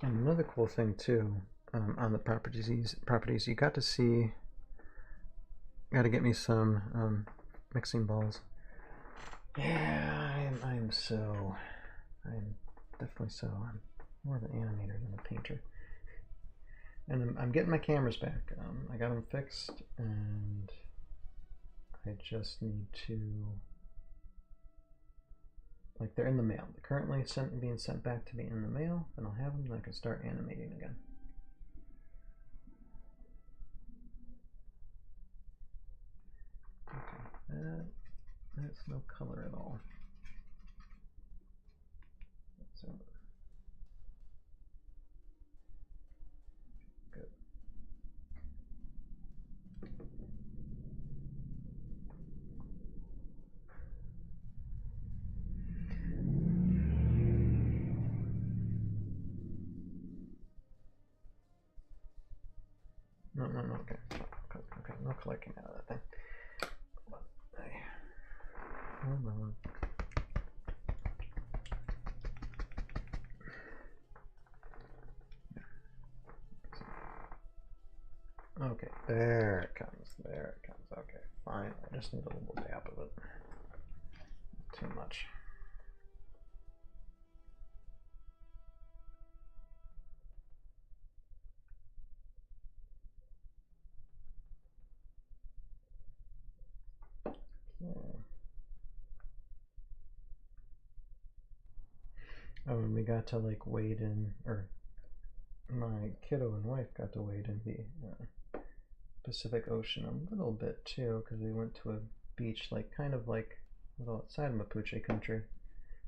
And another cool thing too, on the properties, you got to see. Got to get me some mixing balls. Yeah, I'm definitely so. I'm more of an animator than a painter. And I'm getting my cameras back. I got them fixed, and I just need to, like, they're in the mail. They're currently being sent back to me in the mail, and I'll have them, and I can start animating again. Okay, that's no color at all. So good. No, okay. Okay, no collecting out of that thing. Hold on. Okay, there it comes. There it comes. Okay, fine. I just need a little dab of it. Too much. Okay. Oh, and we got to like wade in, or my kiddo and wife got to wade in the Pacific Ocean a little bit too, because we went to a beach like kind of like little outside of Mapuche country,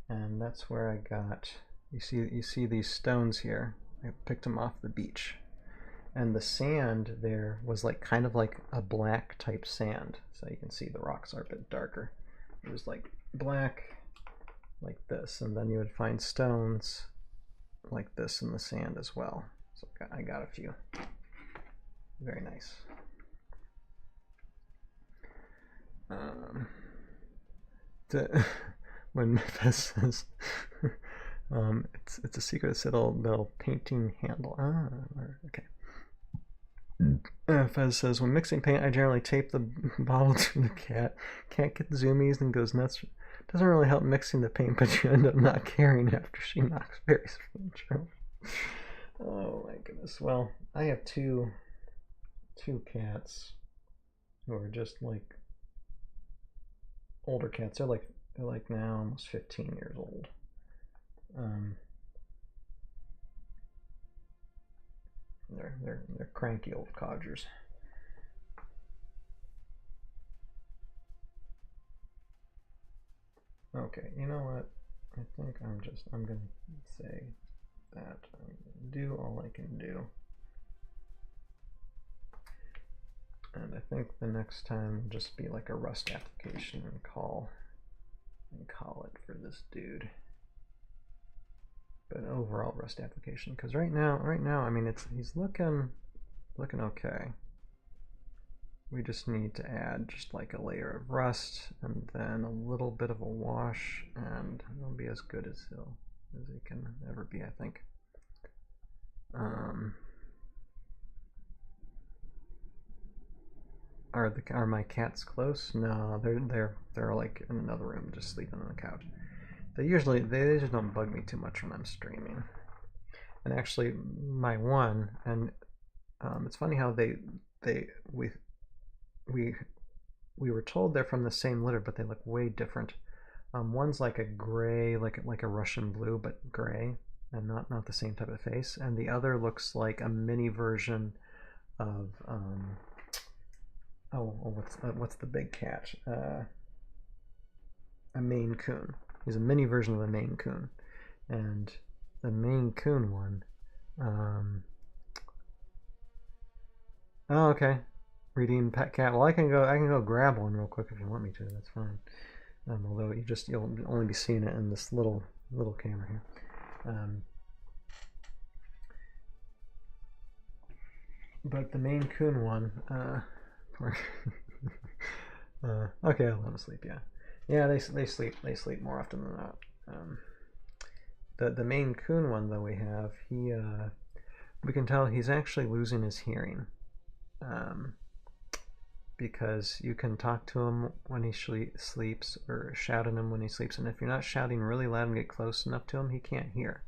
and that's where I got. You see these stones here. I picked them off the beach, and the sand there was like kind of like a black type sand. So you can see the rocks are a bit darker. It was like black, like this, and then you would find stones like this in the sand as well. So I got a few. Very nice. When Fez says it's a secret, it's little painting handle. Okay. Fez says, when mixing paint, I generally tape the bottle to the cat. Cat gets zoomies and goes nuts. Doesn't really help mixing the paint, but you end up not caring after she knocks berries from the trophy. Oh my goodness. Well, I have two cats who are just like older cats. They're like now almost 15 years old. They're cranky old codgers. Okay, you know what? I think I'm gonna say that I'm gonna do all I can do. And I think the next time will just be like a Rust application and call it for this dude. But overall Rust application, because right now, I mean, he's looking okay. We just need to add just like a layer of Rust and then a little bit of a wash, and it'll be as good as he can ever be, I think. Are my cats close? No, they're like in another room, just sleeping on the couch. They just don't bug me too much when I'm streaming. And actually, my one, and it's funny how we were told they're from the same litter, but they look way different. One's like a gray, like a Russian blue, but gray, and not the same type of face. And the other looks like a mini version of what's the big cat? A Maine Coon. He's a mini version of a Maine Coon, and the Maine Coon one. Oh, okay. Redeem pet cat. Well, I can go grab one real quick if you want me to. That's fine. Although you'll only be seeing it in this little camera here. But the Maine Coon one. Okay, I'll let him sleep. Yeah, they sleep more often than not. The Maine Coon one that we have, we can tell he's actually losing his hearing, because you can talk to him when he sleeps or shout at him when he sleeps, and if you're not shouting really loud and get close enough to him, he can't hear.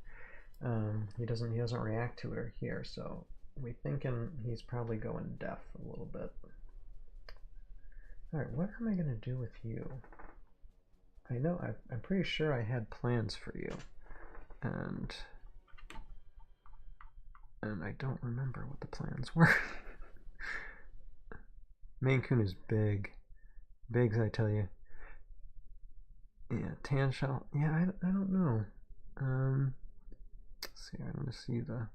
He doesn't react to it or hear. So we're thinking he's probably going deaf a little bit. All right, what am I gonna do with you? I know I'm pretty sure I had plans for you, and I don't remember what the plans were. Maine Coon is big, as I tell you. Yeah, tan shell. Yeah, I don't know. Let's see, I want to see the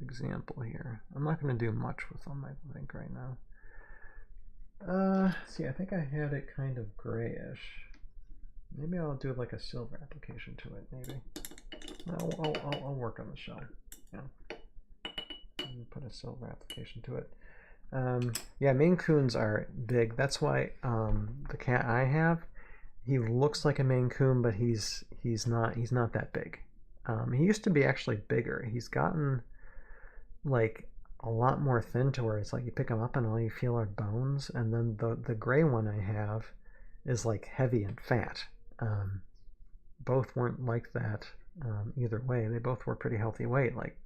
example here. I'm not going to do much with them, I think, right now. See, I think I had it kind of grayish. Maybe I'll do like a silver application to it. Maybe I'll work on the shell. Yeah, put a silver application to it. Yeah, Maine Coons are big. That's why the cat I have, he looks like a Maine Coon, but he's not that big. He used to be actually bigger. He's gotten like a lot more thin to where it's like you pick him up and all you feel are bones. And then the gray one I have is like heavy and fat. Both weren't like that either way. They both were pretty healthy weight, like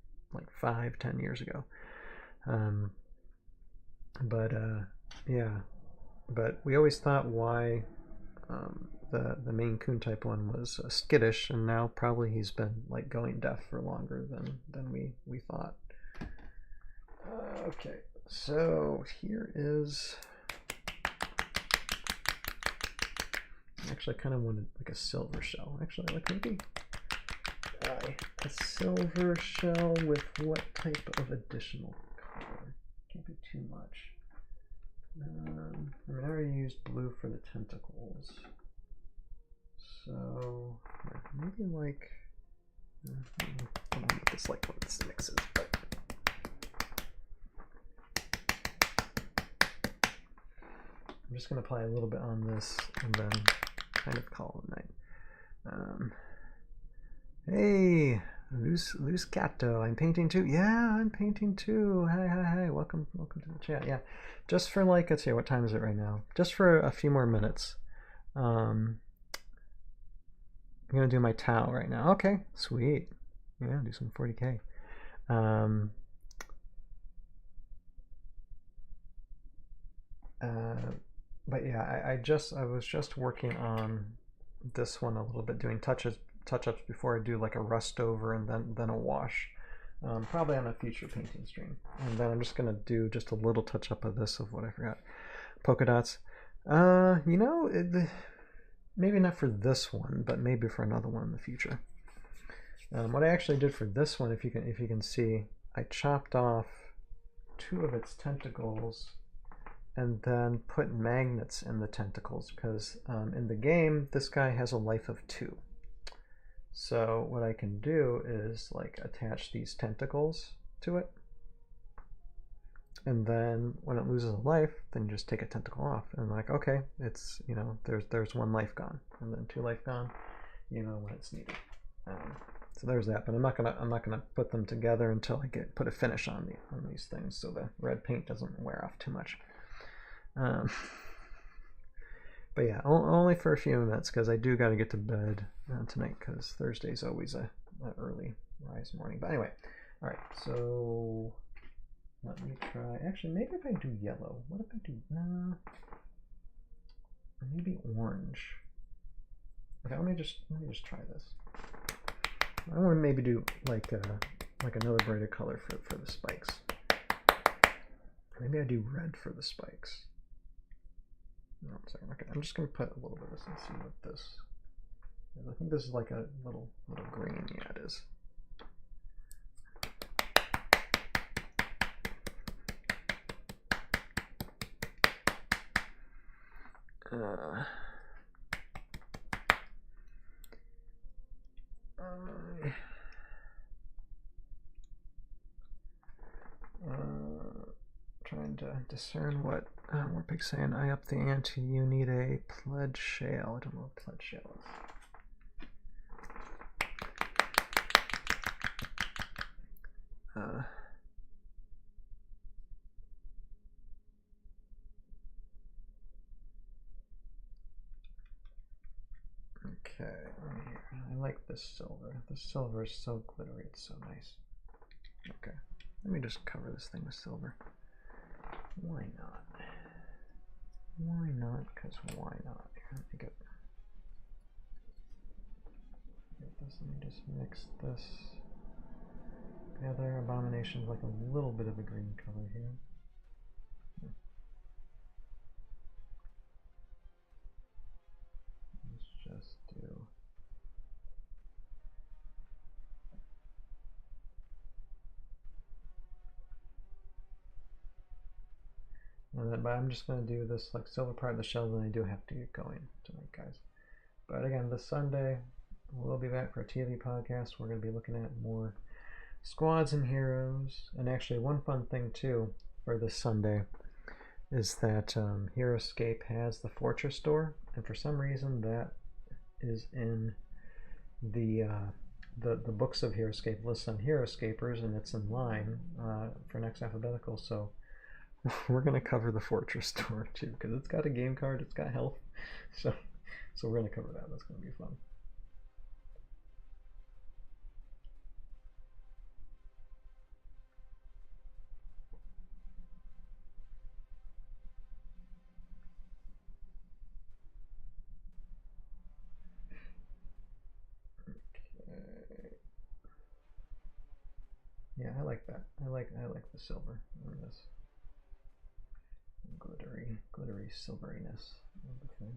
5-10 years ago. Yeah, but we always thought why the Maine Coon type one was skittish, and now probably he's been like going deaf for longer than we thought. Okay, so here is Actually, I kind of wanted like a silver shell. Actually, like maybe a silver shell with what type of additional color? Can't be too much. I mean, I already used blue for the tentacles. So maybe like I don't know what this like what this mixes, but I'm just gonna apply a little bit on this and then kind of call it night. Hey, loose Gato, I'm painting too. Yeah, I'm painting too. Hi. Welcome to the chat. Yeah, just for like, let's see, what time is it right now? Just for a few more minutes. I'm gonna do my Tau right now. Okay, sweet. Yeah, do some 40K. But yeah, I was just working on this one a little bit, doing touch-ups before I do like a rust over and then a wash. Probably on a future painting stream. And then I'm just gonna do just a little touch up of this, of what I forgot. Polka dots. You know, maybe not for this one, but maybe for another one in the future. What I actually did for this one, if you can see, I chopped off 2 of its tentacles and then put magnets in the tentacles, because in the game this guy has a life of 2. So what I can do is like attach these tentacles to it, and then when it loses a life, then you just take a tentacle off, and like, okay, it's, you know, there's 1 life gone, and then 2 life gone, you know, when it's needed. So there's that, but I'm not gonna put them together until I put a finish on these things, so the red paint doesn't wear off too much. But yeah, only for a few minutes, because I do got to get to bed tonight, because Thursday's always a early rise morning. But anyway, all right, so let me try. Actually, maybe if I do yellow, what if I do maybe orange? Okay, let me just try this. I want to maybe do like another brighter color for the spikes. Maybe I do red for the spikes. No, sorry, okay. I'm just gonna put a little bit of this and see what this is. I think this is like a little green. Yeah, it is. Trying to discern what Warpig's saying. I up the ante. You need a pledge shale. I don't know what pledge shale is. Okay, I like this silver. This silver is so glittery. It's so nice. Okay, let me just cover this thing with silver. Why not? Why not? Because why not? Let me get this. Let me just mix this together. Abomination's like a little bit of a green color here. Let's just do. And then, but I'm just going to do this like silver part of the shell, and I do have to get going tonight, guys. But again, this Sunday, we'll be back for a ToV podcast. We're going to be looking at more squads and heroes. And actually, one fun thing too for this Sunday is that Heroscape has the Fortress store, and for some reason that is in the books of Heroscape lists on Heroscapers, and it's in line for next alphabetical. So we're gonna cover the Fortress store too, because it's got a game card, it's got health, so we're gonna cover that. That's gonna be fun. Okay. Yeah, I like that. I like the silver in this glittery silveriness of the thing.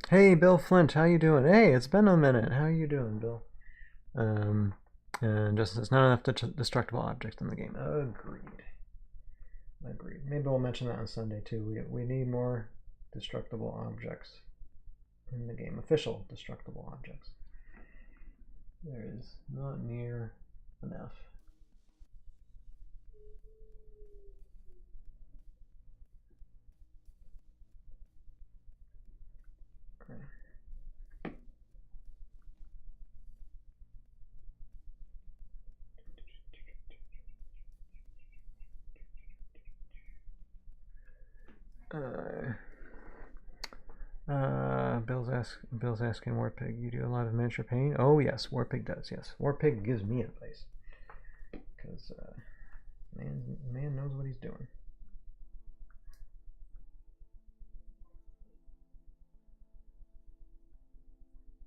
Hey, Bill Flint, how you doing? Hey, it's been a minute. How you doing, Bill? Um, and just it's not enough destructible objects in the game. Agreed. Agreed. Maybe we'll mention that on Sunday too. We need more destructible objects in the game. Official destructible objects. There is not near enough. Bill's asking Warpig, you do a lot of miniature painting? Oh yes, Warpig does. Yes, Warpig gives me advice because man knows what he's doing.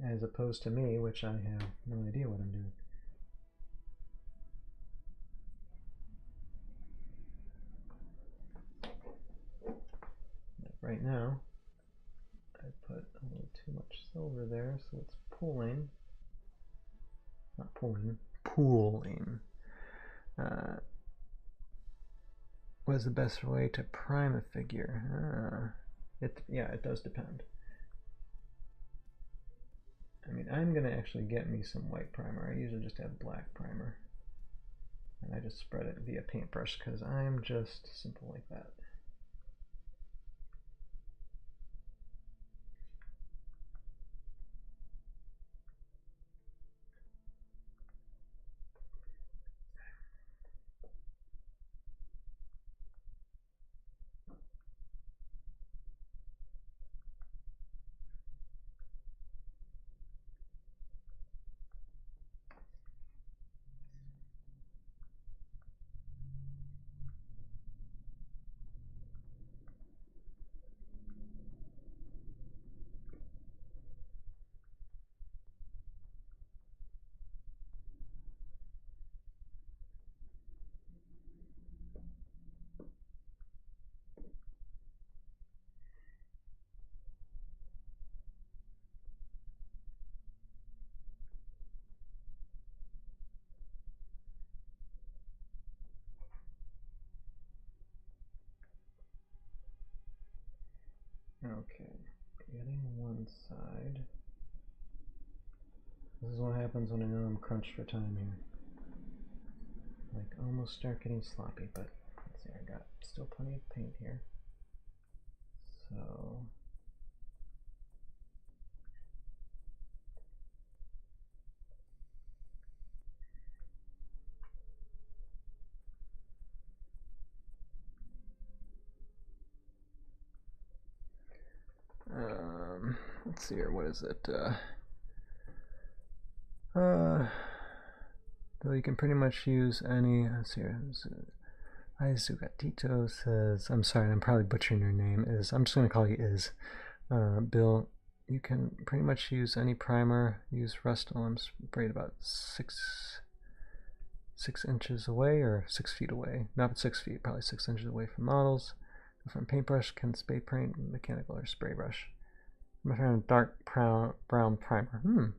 As opposed to me, which I have no idea what I'm doing. Right now, I put a little too much silver there, so it's pooling. Not pulling, pooling. What is the best way to prime a figure? It does depend. I mean, I'm gonna actually get me some white primer. I usually just have black primer, and I just spread it via paintbrush because I'm just simple like that. Okay, getting one side. This is what happens when I know I'm crunched for time here. Like almost start getting sloppy, but let's see, I got still plenty of paint here. So let's see here, what is it? Though you can pretty much use any, let's see here, Izugatito says, I'm sorry, I'm probably butchering your name, I'm just going to call you Is. Bill, you can pretty much use any primer, use Rust-Oleum sprayed about 6 inches away, or 6 feet away, not 6 feet, probably 6 inches away from models. From paintbrush, can spray paint, mechanical, or spray brush. I'm trying a dark brown primer.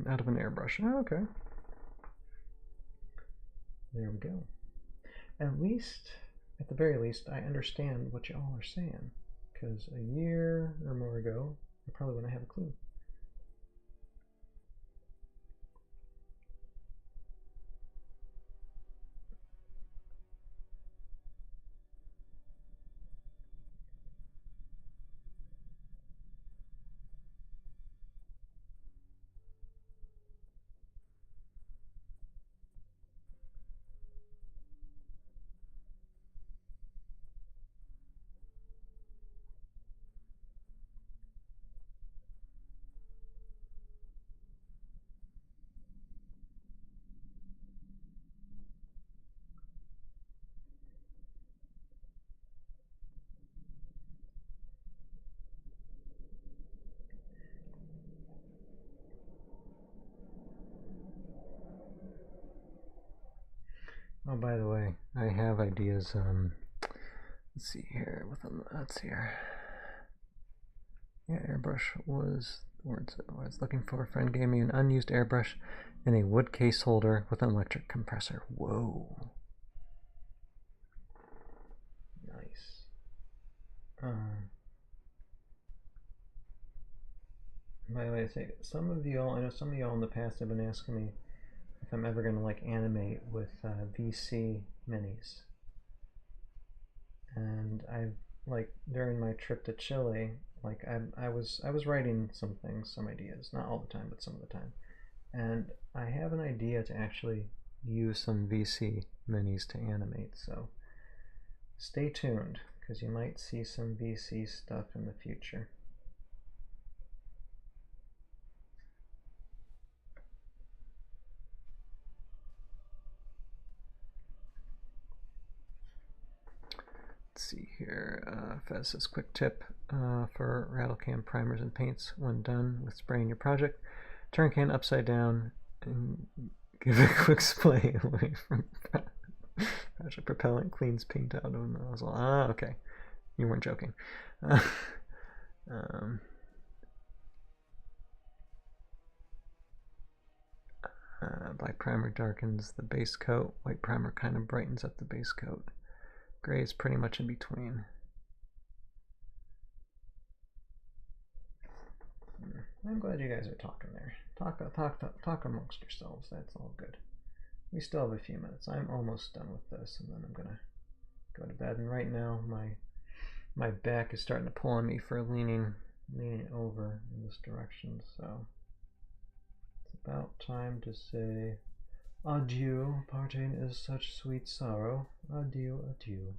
Out of an airbrush. Oh, okay. There we go. At least, at the very least, I understand what you all are saying. Because a year or more ago, I probably wouldn't have a clue. Oh, by the way, I have ideas. Let's see here. Let's see here. Yeah, airbrush was the words I was looking for. A friend gave me an unused airbrush in a wood case holder with an electric compressor. Whoa. Nice. By the way, I say some of y'all, I know some of y'all in the past have been asking me if I'm ever gonna like animate with VC minis. And I've like during my trip to Chile, like I was writing some things, some ideas, not all the time, but some of the time. And I have an idea to actually use some VC minis to animate, so stay tuned because you might see some VC stuff in the future. Let's see here. Fez says quick tip for rattle can primers and paints when done with spraying your project. Turn can upside down and give it a quick spray away from project propellant cleans paint out of the nozzle. Ah, okay. You weren't joking. Black primer darkens the base coat. White primer kind of brightens up the base coat. Gray is pretty much in between. I'm glad you guys are talking there. Talk amongst yourselves. That's all good. We still have a few minutes. I'm almost done with this, and then I'm gonna go to bed. And right now, my back is starting to pull on me for leaning over in this direction. So it's about time to say adieu. Parting is such sweet sorrow. Adieu, adieu.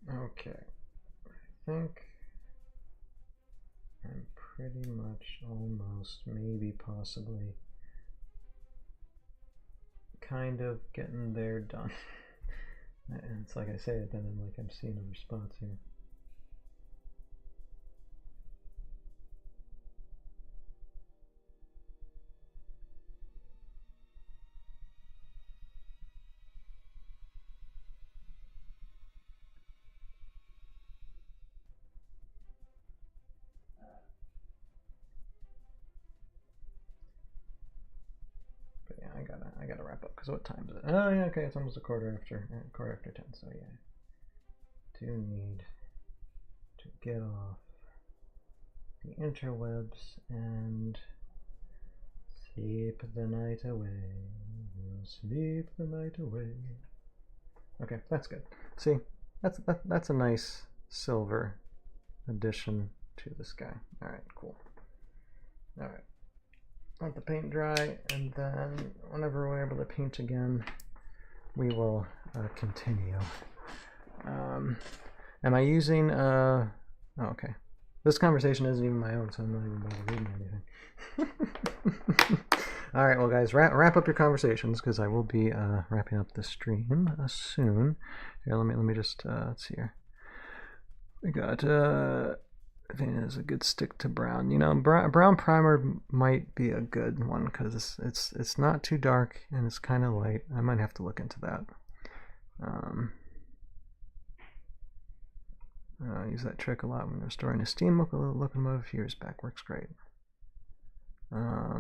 Okay, I think I'm pretty much almost, maybe possibly, kind of getting there done. And it's like I say it, then I'm seeing a response here. But yeah, I gotta wrap up because what time is it? Oh yeah, okay, it's almost a quarter after 10. So yeah, do need to get off the interwebs and sleep the night away. Sleep the night away. Okay, that's good. See, that's a nice silver addition to this guy. All right, cool. All right, let the paint dry, and then whenever we're able to paint again, we will continue. Am I using? Oh, okay. This conversation isn't even my own, so I'm not even bothering reading anything. All right, well, guys, wrap up your conversations because I will be wrapping up the stream soon. Here, let me just let's see here. We got I think it's a good stick to brown. You know, brown primer might be a good one because it's not too dark and it's kind of light. I might have to look into that. I use that trick a lot when restoring a steam locomotive years back. Works great. I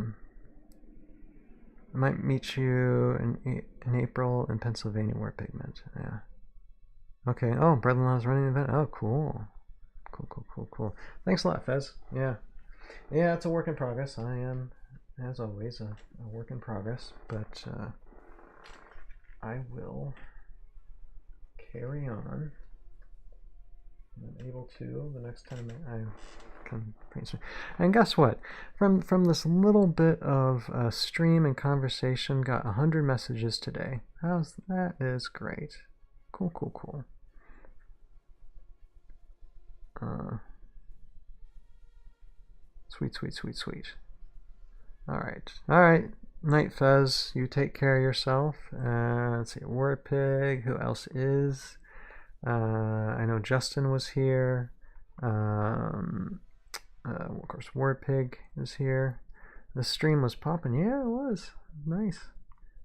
might meet you in April in Pennsylvania. Wear pigment. Yeah. Okay. Oh, brother-in-law's running the event. Oh, cool. Cool. Thanks a lot, Fez. Yeah. Yeah, it's a work in progress. I am, as always, a work in progress. But I will carry on. I'm able to the next time I come paint. And guess what? From this little bit of stream and conversation, got 100 messages today. That is great. Cool. Sweet. All right. Night Fez, you take care of yourself. Let's see, War Pig. Who else is? I know Justin was here. Of course, War Pig is here. The stream was popping. Yeah, it was nice.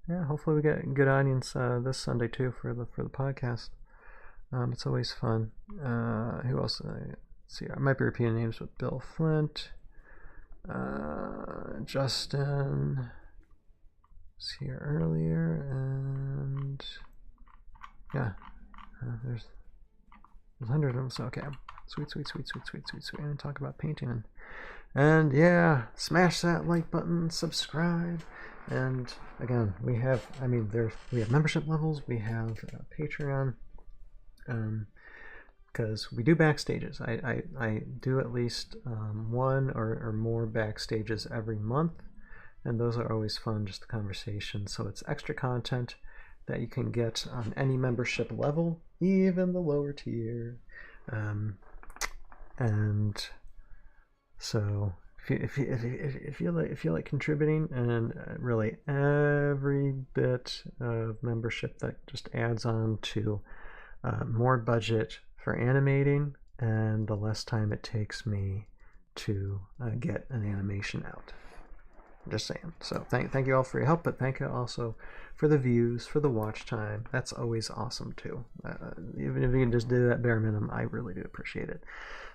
Yeah, hopefully we get a good audience this Sunday too for the podcast. It's always fun. Who else? Let's see, I might be repeating names with Bill Flint. Justin was here earlier, and yeah, there's hundreds of them. So okay, sweet. And talk about painting, and yeah, smash that like button, subscribe, and again, we have membership levels, we have Patreon, because we do backstages. I do at least one or more backstages every month, and those are always fun, just the conversation. So it's extra content that you can get on any membership level, even the lower tier. And so if you like contributing, and really every bit of membership that just adds on to more budget for animating and the less time it takes me to get an animation out. Just saying. So thank you all for your help, but thank you also for the views, for the watch time. That's always awesome too. Even if you can just do that bare minimum, I really do appreciate it.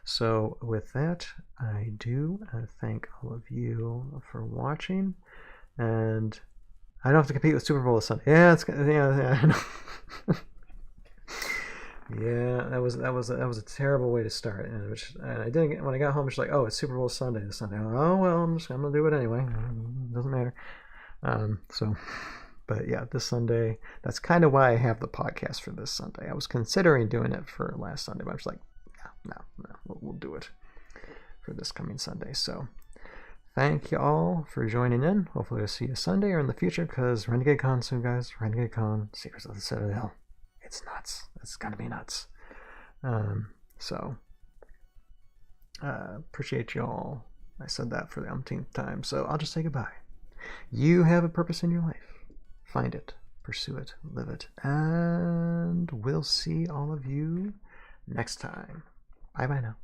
So with that, I do thank all of you for watching, and I don't have to compete with Super Bowl this Sunday. Yeah, I know. Yeah, that was a terrible way to start, and I didn't. When I got home, it's like, oh, it's Super Bowl Sunday this Sunday. Oh well, I'm gonna do it anyway. It doesn't matter. But yeah, this Sunday. That's kind of why I have the podcast for this Sunday. I was considering doing it for last Sunday, but I was like, no, we'll do it for this coming Sunday. So thank you all for joining in. Hopefully, I'll see you Sunday or in the future, because Renegade Con soon, guys. Renegade Con, Secrets of the Citadel. It's nuts. It's gonna be nuts. Appreciate y'all. I said that for the umpteenth time, so I'll just say goodbye. You have a purpose in your life. Find it, pursue it, live it, and we'll see all of you next time. Bye now.